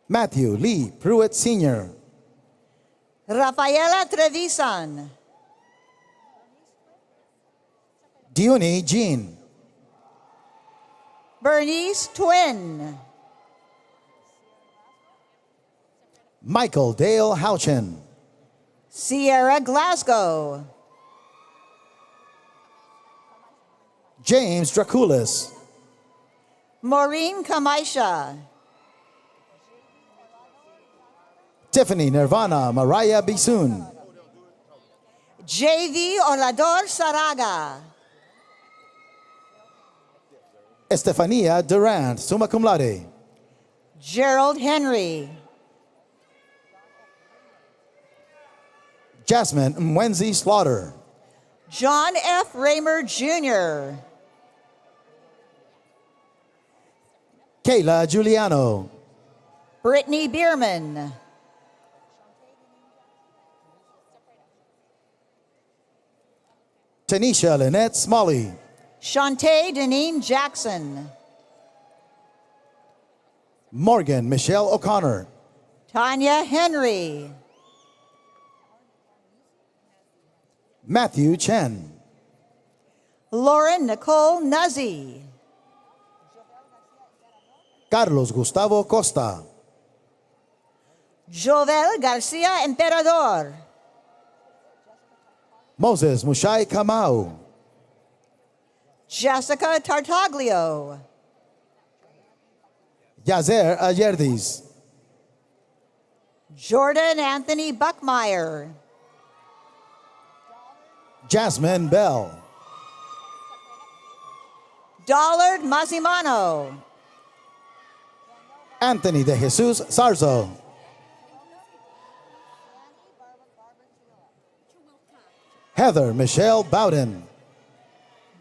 Matthew Lee Pruitt Sr. Rafaela Trevisan. Dione Jean. Bernice Twin. Michael Dale Houchin. Sierra Glasgow. James Draculis. Maureen Kamaisha. Tiffany Nirvana Mariah Bisun. JV Orador Saraga. Estefania Durant, summa cum laude. Gerald Henry. Jasmine Mwenzi Slaughter. John F. Raymer Jr. Kayla Giuliano. Brittany Bierman. Tanisha Lynette Smalley. Shantae Deneen Jackson. Morgan Michelle O'Connor. Tanya Henry. Matthew Chen. Lauren Nicole Nuzzi. Carlos Gustavo Costa. Jovel Garcia Emperador. Moses Mushai Kamau. Jessica Tartaglio. Yazer Ayerdis. Jordan Anthony Buckmeyer. Jasmine Bell. Dollard Mazimano. Anthony De Jesus Sarzo. Heather Michelle Bowden.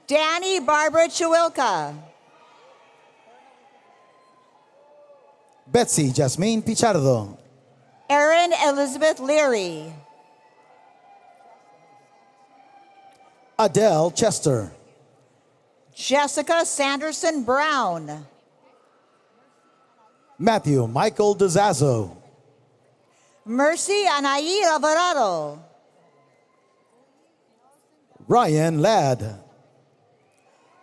Danny Barbara Chewilka. Betsy Jasmine Pichardo. Erin Elizabeth Leary. Adele Chester. Jessica Sanderson Brown. Matthew Michael DeZazzo. Mercy Anaí Alvarado. Ryan Ladd.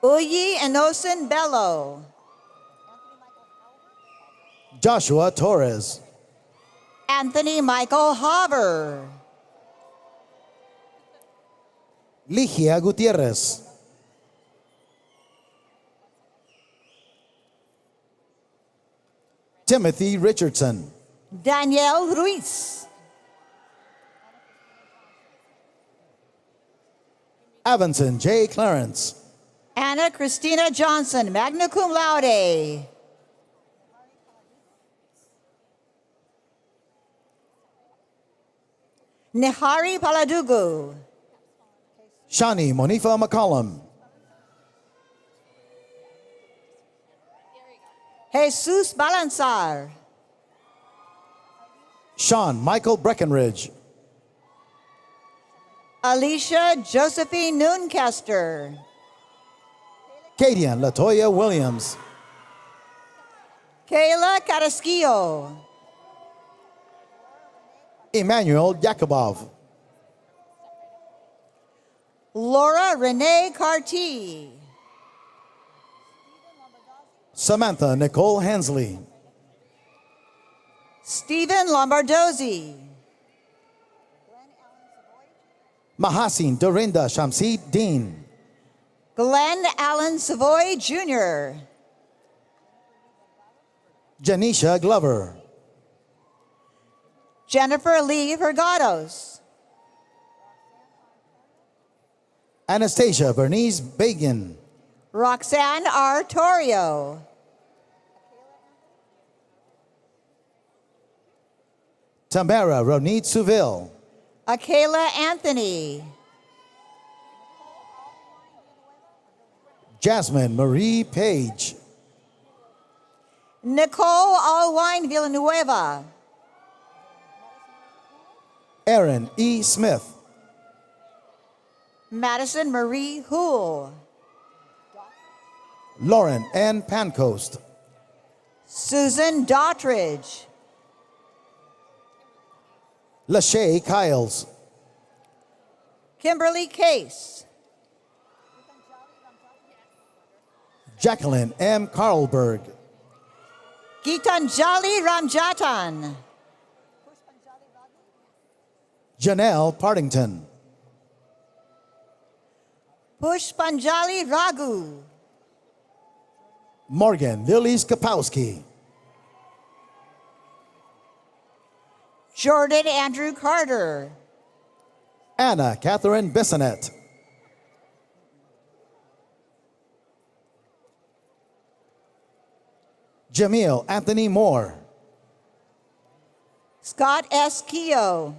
Uyi Enosin Bello. Joshua Torres. Anthony Michael Haber. Ligia Gutierrez. Timothy Richardson. Danielle Ruiz. Avanson J. Clarence. Anna Christina Johnson, magna cum laude. Nihari Paladugu. Shani Monifa McCollum. Jesus Balanzar. Sean Michael Breckenridge. Alicia Josephine Noonkester. Kadian Latoya Williams. Kayla Carrasquillo. Emmanuel Yakubov. Laura Renee Carty. Samantha Nicole Hensley. Stephen Lombardozzi. Mahasin Dorinda Shamsid Dean. Glenn Allen Savoy Jr. Janisha Glover. Jennifer Lee Vergados. Anastasia Bernice Bagan. Roxanne R. Torrio. Tamara Ronit Suville. Akela Anthony. Jasmine Marie Page. Nicole Alwine Villanueva. Aaron E. Smith. Madison Marie Houle. Lauren N. Pancoast. Susan Dottridge. Lachey Kyles. Kimberly Case. Jacqueline M. Carlberg. Gitanjali Ramjatan. Janelle Partington. Pushpanjali Raghu. Morgan Lilies Kapowski. Jordan Andrew Carter. Anna Catherine Bissonette. Jamil Anthony Moore. Scott S. Keogh.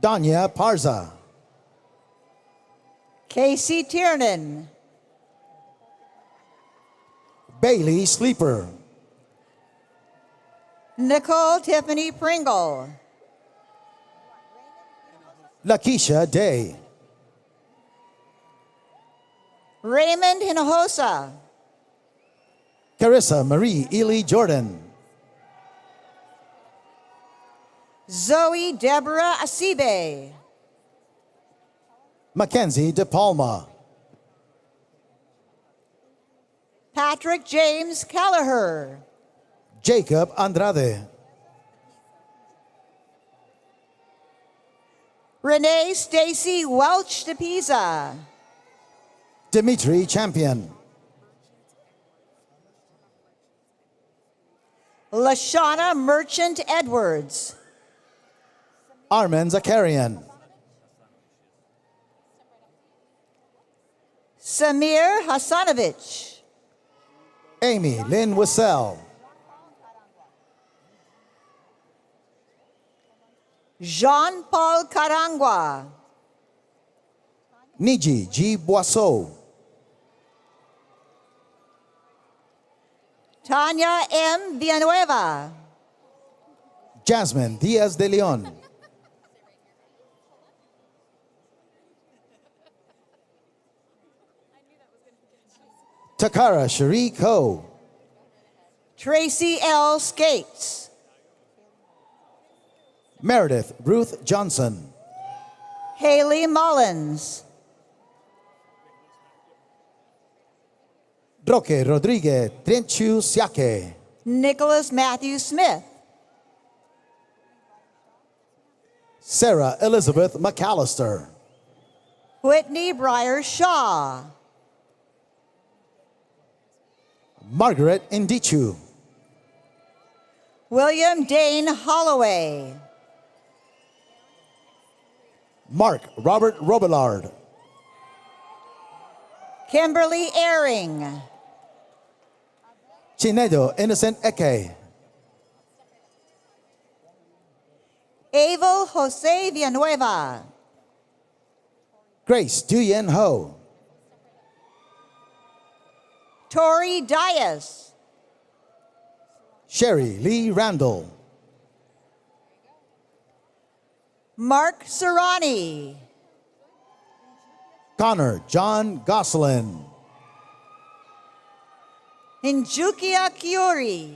Danya Parza. Casey Tiernan. Bailey Sleeper. Nicole Tiffany Pringle. Lakeisha Day. Raymond Hinojosa. Carissa Marie Ely Jordan. Zoe Deborah Asibe. Mackenzie De Palma. Patrick James Kelleher. Jacob Andrade. Renee Stacy Welch de Pisa. Dimitri Champion. Lashana Merchant Edwards. Armin Zakarian. Samir Hasanovich. Amy Lynn Wissell. Jean-Paul Carangua. Niji G. Boisseau. Tanya M. Villanueva. Jasmine Diaz de Leon. Takara Cherie Ko. Tracy L. Skates. Meredith Ruth Johnson. Haley Mullins. Roque Rodriguez Trenchu Siake. Nicholas Matthew Smith. Sarah Elizabeth McAllister. Whitney Breyer Shaw. Margaret Indichu. William Dane Holloway. Mark Robert Robillard. Kimberly Airing. Chinedo Innocent Eke. Abel Jose Villanueva. Grace Duyen Ho. Tori Dias. Sherry Lee Randall. Mark Serrani. Connor John Gosselin. Hinjukia Kiuri.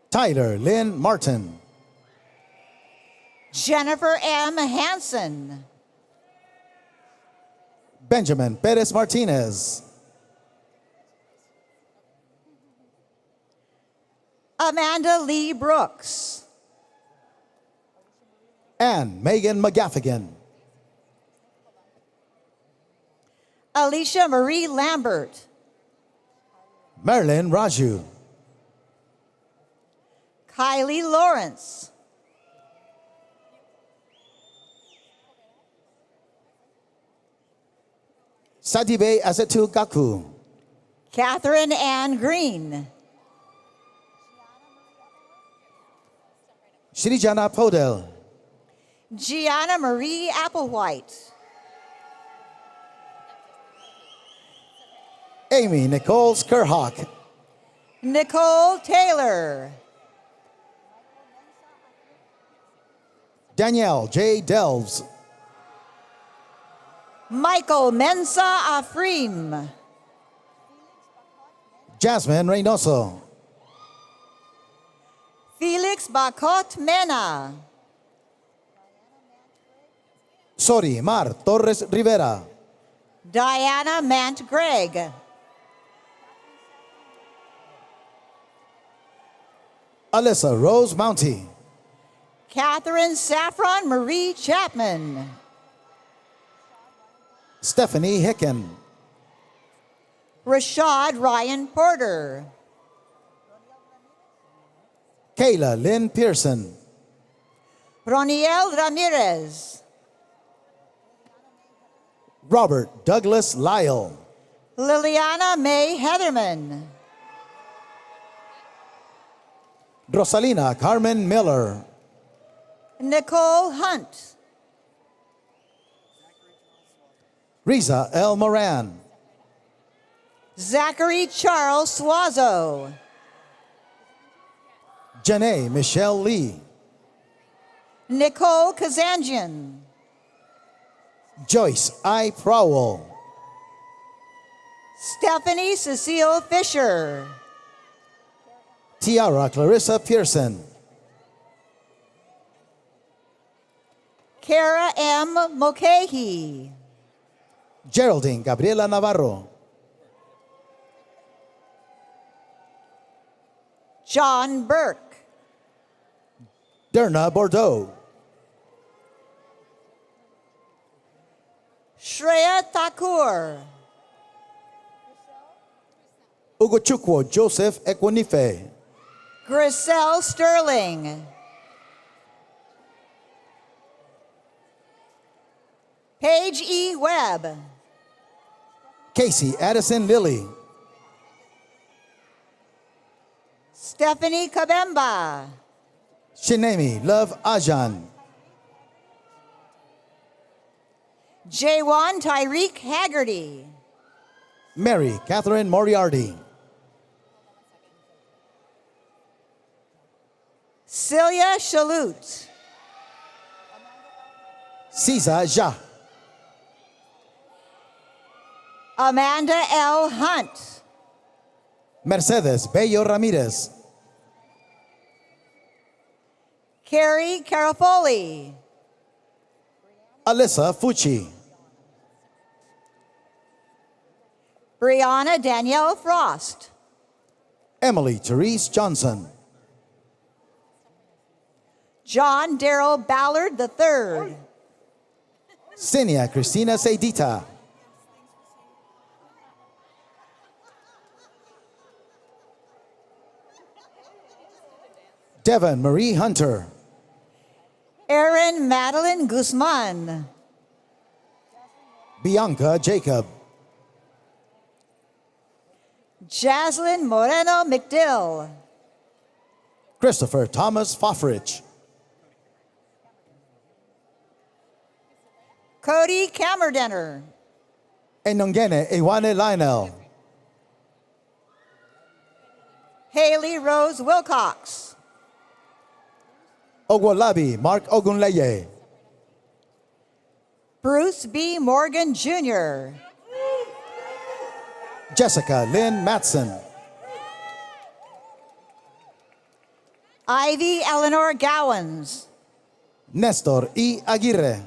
Tyler Lynn Martin. Jennifer M. Hansen. Benjamin Perez Martinez. Amanda Lee Brooks. And Megan McGaffigan. Alicia Marie Lambert. Marilyn Raju. Kylie Lawrence. Sadibe Asetu Gaku. Catherine Ann Green. Shirijana Podel. Gianna Marie Applewhite. Amy Nicole Skerhawk. Nicole Taylor. Danielle J. Delves. Michael Mensa Afrim. Jasmine Reynoso. Felix Bacot Mena. Sori Mar Torres Rivera. Diana Mant Gregg. Alyssa Rose Mounty. Catherine Saffron Marie Chapman. Stephanie Hicken. Rashad Ryan Porter. Kayla Lynn Pearson. Roniel Ramirez. Robert Douglas Lyle. Liliana May Heatherman. Rosalina Carmen Miller. Nicole Hunt. Riza L. Moran. Zachary Charles Suazo. Janae Michelle Lee. Nicole Kazanjian. Joyce I. Prowell. Stephanie Cecile Fisher. Tiara Clarissa Pearson. Kara M. Mulcahy. Geraldine Gabriela Navarro. John Burke. Derna Bordeaux. Shreya Thakur. Ugochukwu Joseph Ekwonife. Griselle Sterling. Paige E. Webb. Casey Addison Lilly. Stephanie Kabemba. Shinemi Love Ajan. Jaywan Tyreek Haggerty. Mary Catherine Moriarty. Celia Chalut. Cesar Ja. Amanda L. Hunt. Mercedes Bello Ramirez. Carrie Carafoli. Alyssa Fucci. Brianna Danielle Frost. Emily Therese Johnson. John Darrell Ballard III. Sinia Cristina Seidita. Devon Marie Hunter. Erin Madeline Guzman. Bianca Jacob. Jaslyn Moreno McDill. Christopher Thomas Fofrich. Cody Camerdenner. Enongene Iwane Lionel. Haley Rose Wilcox. Ogwalabi Mark Ogunleye. Bruce B. Morgan Jr. Jessica Lynn Matson. Ivy Eleanor Gowans. Nestor E. Aguirre.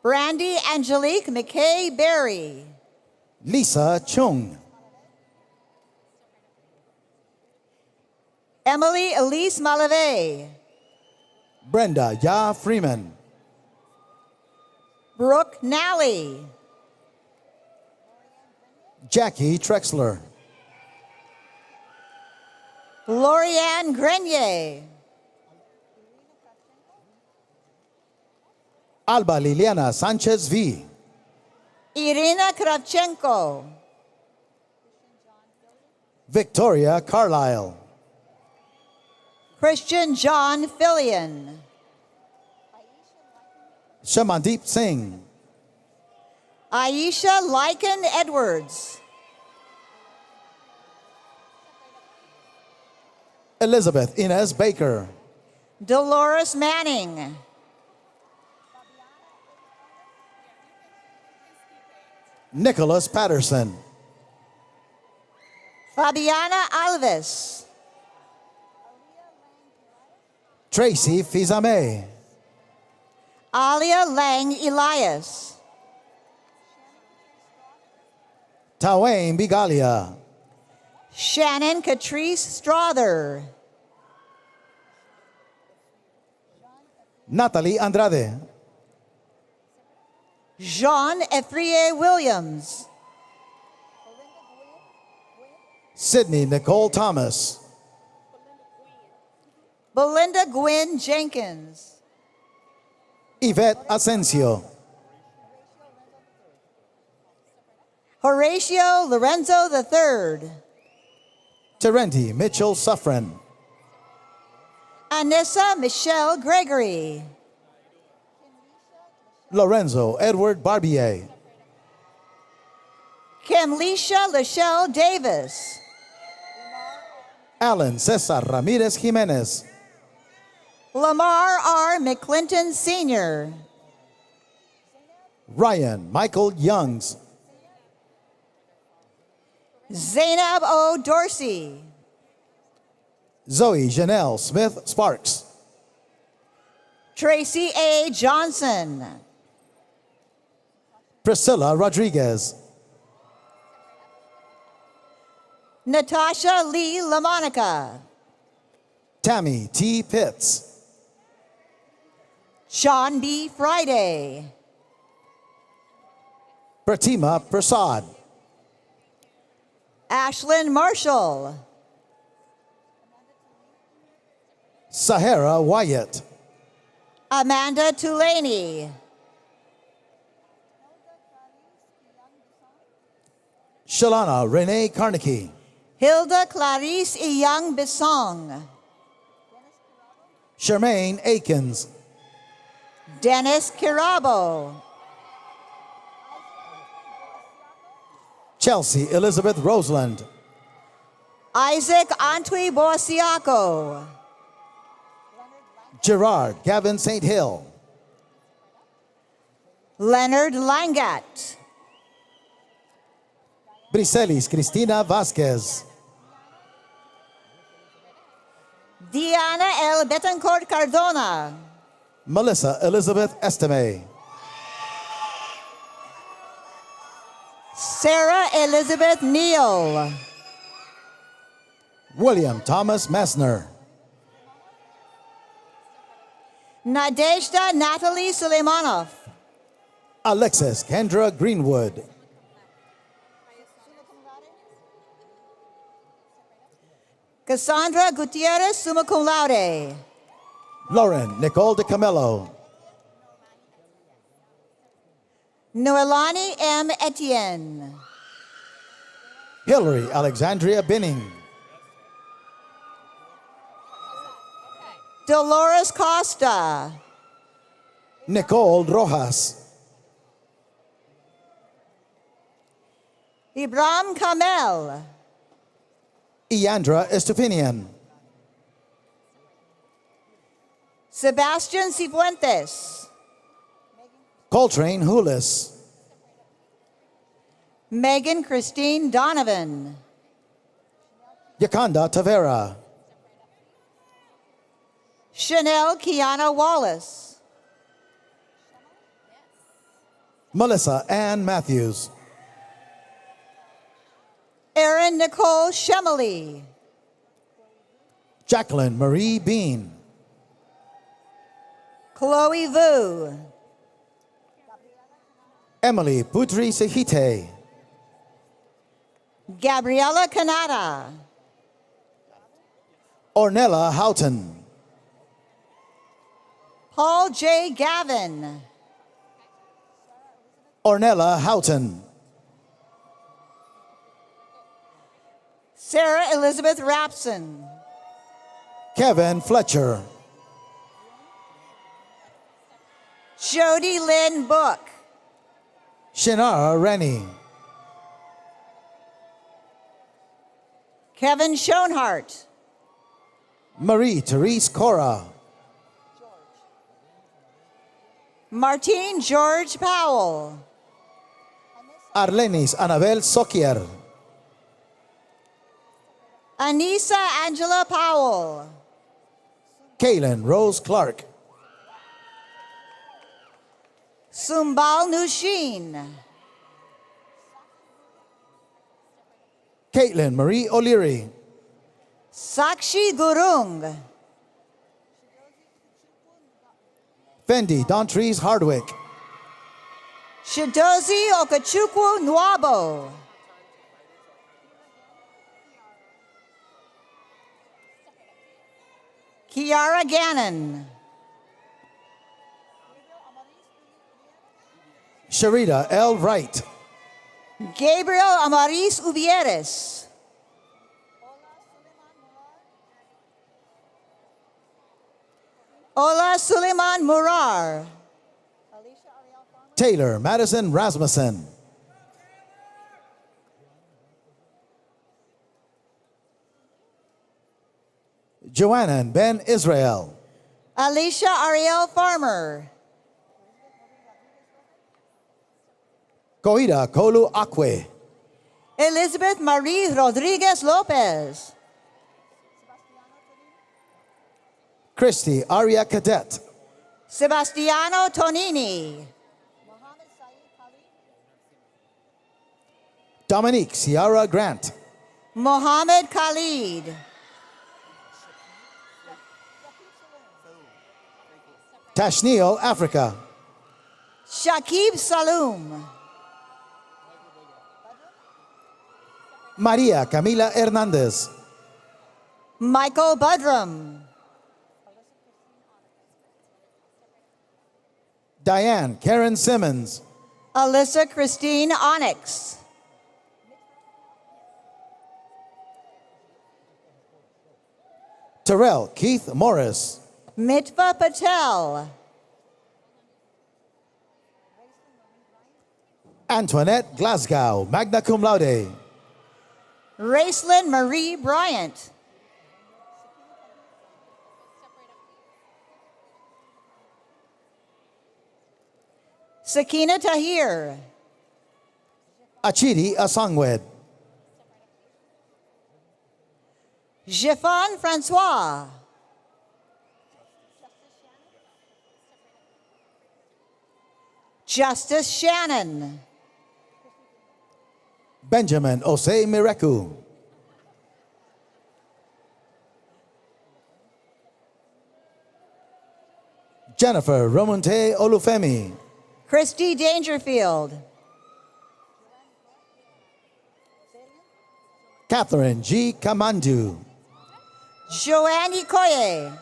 Brandy Angelique McKay Berry. Lisa Chung. Emily Elise Malave. Brenda Ya Freeman. Brooke Nally. Jackie Trexler. Lorianne Grenier. Alba Liliana Sanchez V. Irina Kravchenko. Victoria Carlisle. Christian John Fillion. Shamandeep Singh. Aisha Lycan Edwards. Elizabeth Inez Baker. Dolores Manning. Nicholas Patterson. Fabiana Alves. Tracy Fizame. Alia Lang Elias. Tawain Bigalia. Shannon Catrice Strother. Natalie Andrade. Jean Ethrie Williams. Sydney Nicole Thomas. Belinda Gwynn Jenkins. Yvette Asensio. Horatio Lorenzo III. Terendi Mitchell Suffren. Anissa Michelle Gregory. Lorenzo Edward Barbier. Kimlisha Lachelle Davis. Alan Cesar Ramirez Jimenez. Lamar R. McClinton Sr. Ryan Michael Youngs. Zainab O. Dorsey. Zoe Janelle Smith Sparks. Tracy A. Johnson. Priscilla Rodriguez. Natasha Lee LaMonica. Tammy T. Pitts. Sean B. Friday. Pratima Prasad. Ashlyn Marshall. Sahara Wyatt. Amanda Tulaney. Shalana Renee Carnegie. Hilda Clarice Iyang Bisong. Charmaine Akins. Dennis Kirabo. Chelsea Elizabeth Roseland. Isaac Antwi Boasiaco. Gerard Gavin St. Hill. Leonard Langat. Briselis Cristina Vasquez. Diana L. Betancourt Cardona. Melissa Elizabeth Estime. Sarah Elizabeth Neal. William Thomas Messner. Nadezhda Natalie Suleimanov. Alexis Kendra Greenwood. Cassandra Gutierrez, summa cum laude. Lauren Nicole de Camelo. Noelani M. Etienne. Hillary Alexandria Binning. Dolores Costa. Nicole Rojas. Ibrahim Kamel. Iandra Estupinian. Sebastian Cifuentes. Coltrane Hulis. Megan Christine Donovan. Yakanda Tavera. Chanel Kiana Wallace. Melissa Ann Matthews. Erin Nicole Shemley. Jacqueline Marie Bean. Chloe Vu. Emily Putri Sehite. Gabriela Canada. Ornella Houghton. Paul J. Gavin. Ornella Houghton. Sarah Elizabeth Rapson. Kevin Fletcher. Jody Lynn Book. Shinara Rennie. Kevin Schoenhart. Marie-Therese Cora. Martine George Powell. Arlenis Anabel Sokier. Anissa Angela Powell. Kaylin Rose Clark. Sumbal Nushin. Caitlin Marie O'Leary. Sakshi Gurung. Fendi Dontrees Hardwick. Shidozi Okachukwu Nwabo. Kiara Gannon. Sharita L. Wright. Gabriel Amaris Ubieres. Ola Suleiman Murar. Taylor Madison Rasmussen. Joanna Ben Israel. Alicia Ariel Farmer. Koida Kolu Akwe. Elizabeth Marie Rodriguez Lopez. Christy Aria Cadet. Sebastiano Tonini. Dominique Ciara Grant. Mohammed Khalid. Tashneil Africa. Shakib Saloom. Maria Camila Hernandez. Michael Budrum. Diane Karen Simmons. Alyssa Christine Onyx. Terrell Keith Morris. Mitva Patel. Antoinette Glasgow, magna cum laude. Racelyn Marie Bryant. Sakina Tahir. Achidi Asangwed. Jeffan Francois. Justice Shannon. Benjamin Osei Mireku. Jennifer Romonte Olufemi. Christy Dangerfield. Catherine G. Kamandu. Joanne Ikoye.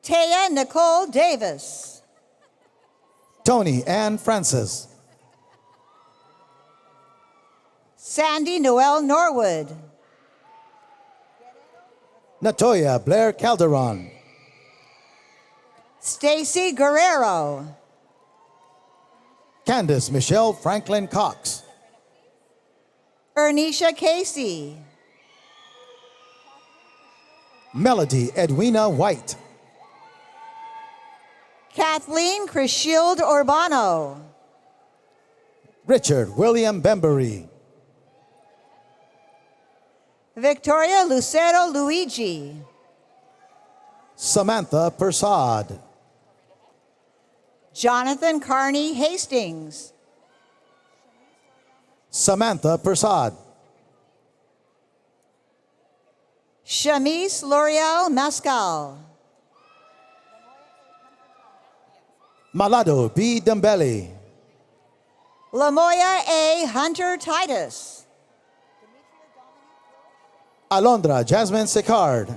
Taya Nicole Davis. Tony Ann Francis. Sandy Noel Norwood. Natoya Blair Calderon. Stacy Guerrero. Candace Michelle Franklin Cox. Ernisha Casey. Melody Edwina White. Kathleen Crishield Urbano. Richard William Bembury. Victoria Lucero Luigi. Samantha Persad. Jonathan Carney Hastings. Samantha Persad. Shamise L'Oreal Mescal. Malado B. Dembele. Lamoya A. Hunter Titus. Alondra Jasmine Sicard.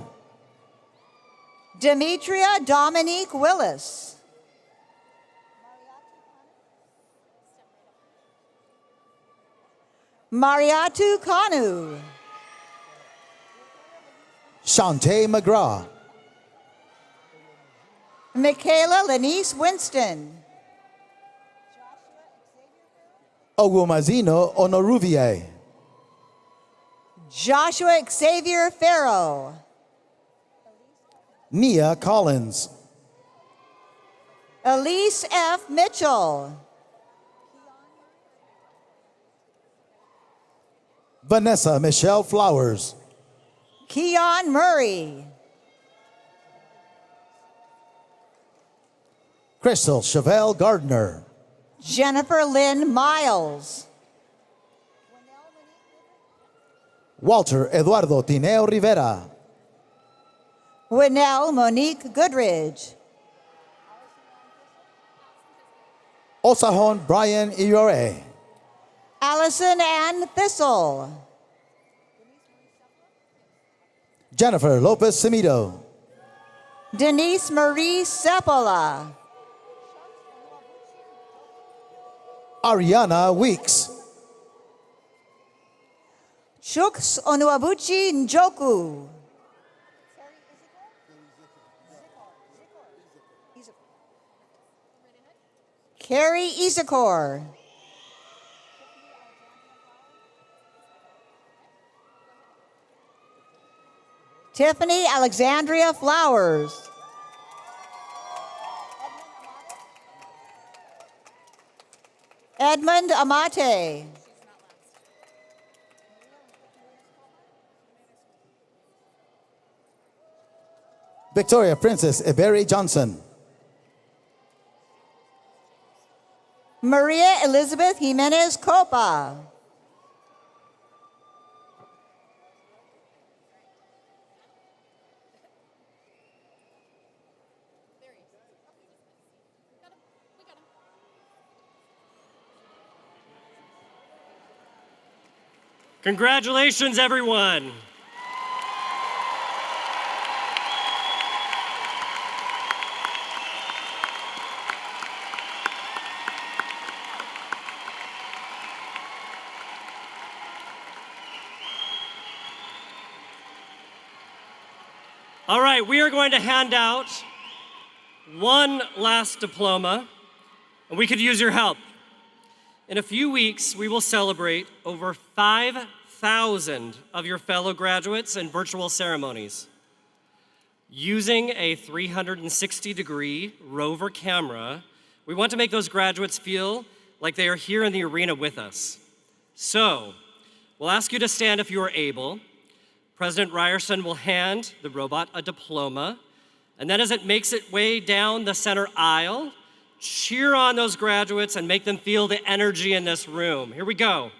Demetria Dominique Willis. Mariatu Kanu. Shantae McGraw. Michaela Lenice Winston. Ogumazino Onoruvier. Joshua Xavier Farrow. Nia Collins. Elise F. Mitchell. Vanessa Michelle Flowers. Keon Murray. Crystal Chevelle Gardner. Jennifer Lynn Miles. Walter Eduardo Tineo Rivera. Winnell Monique Goodridge. Osahon Brian Iore. Allison Ann Thistle. Jennifer Lopez Simido. Denise Marie Sepola. Ariana Weeks. Chuks Onuabuchi Njoku. Carrie Isakor. Tiffany Alexandria Flowers. Edmund Amate. Victoria Princess Eberi Johnson. Maria Elizabeth Jimenez Copa. Congratulations, everyone. All right, we are going to hand out one last diploma, and we could use your help. In a few weeks, we will celebrate over 5,000 of your fellow graduates in virtual ceremonies. Using a 360-degree rover camera, we want to make those graduates feel like they are here in the arena with us. So, we'll ask you to stand if you are able. President Ryerson will hand the robot a diploma, and then as it makes its way down the center aisle, cheer on those graduates and make them feel the energy in this room. Here we go.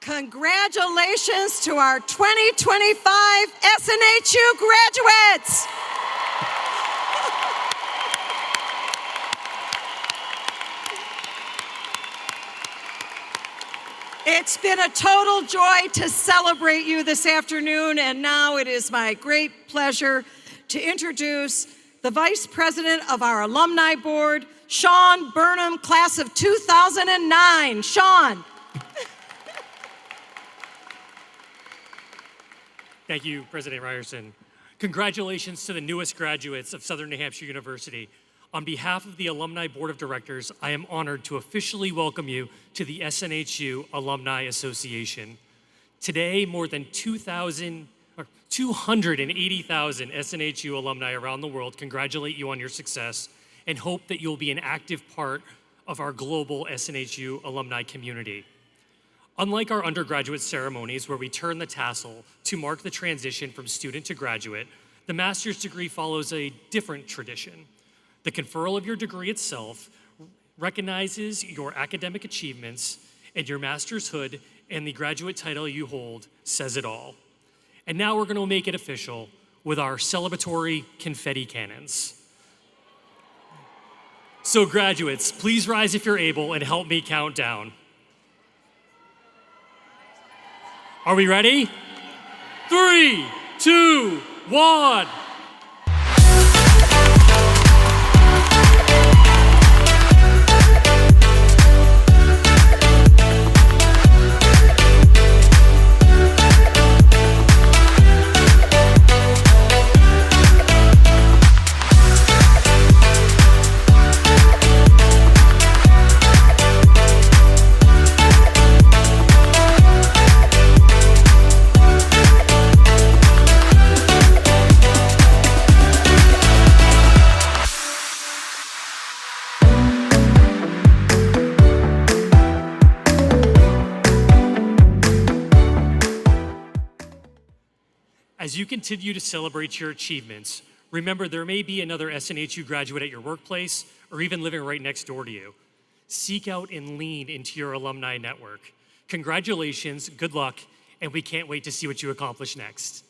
Congratulations to our 2025 SNHU graduates. It's been a total joy to celebrate you this afternoon, and now it is my great pleasure to introduce the Vice President of our Alumni Board, Sean Burnham, class of 2009. Sean. Thank you, President Ryerson. Congratulations to the newest graduates of Southern New Hampshire University. On behalf of the Alumni Board of Directors, I am honored to officially welcome you to the SNHU Alumni Association. Today, more than 280,000 SNHU alumni around the world congratulate you on your success and hope that you'll be an active part of our global SNHU alumni community. Unlike our undergraduate ceremonies where we turn the tassel to mark the transition from student to graduate, the master's degree follows a different tradition. The conferral of your degree itself recognizes your academic achievements, and your master's hood and the graduate title you hold says it all. And now we're going to make it official with our celebratory confetti cannons. So graduates, please rise if you're able and help me count down. Are we ready? 3, 2, 1. As you continue to celebrate your achievements, remember there may be another SNHU graduate at your workplace or even living right next door to you. Seek out and lean into your alumni network. Congratulations, good luck, and we can't wait to see what you accomplish next.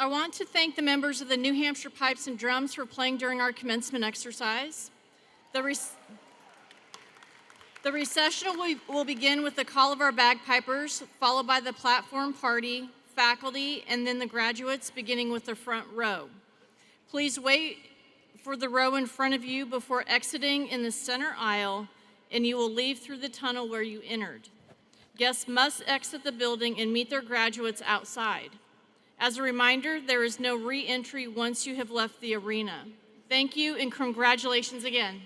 I want to thank the members of the New Hampshire Pipes and Drums for playing during our commencement exercise. The recessional will begin with the call of our bagpipers, followed by the platform party, faculty, and then the graduates, beginning with the front row. Please wait for the row in front of you before exiting in the center aisle, and you will leave through the tunnel where you entered. Guests must exit the building and meet their graduates outside. As a reminder, there is no re-entry once you have left the arena. Thank you and congratulations again.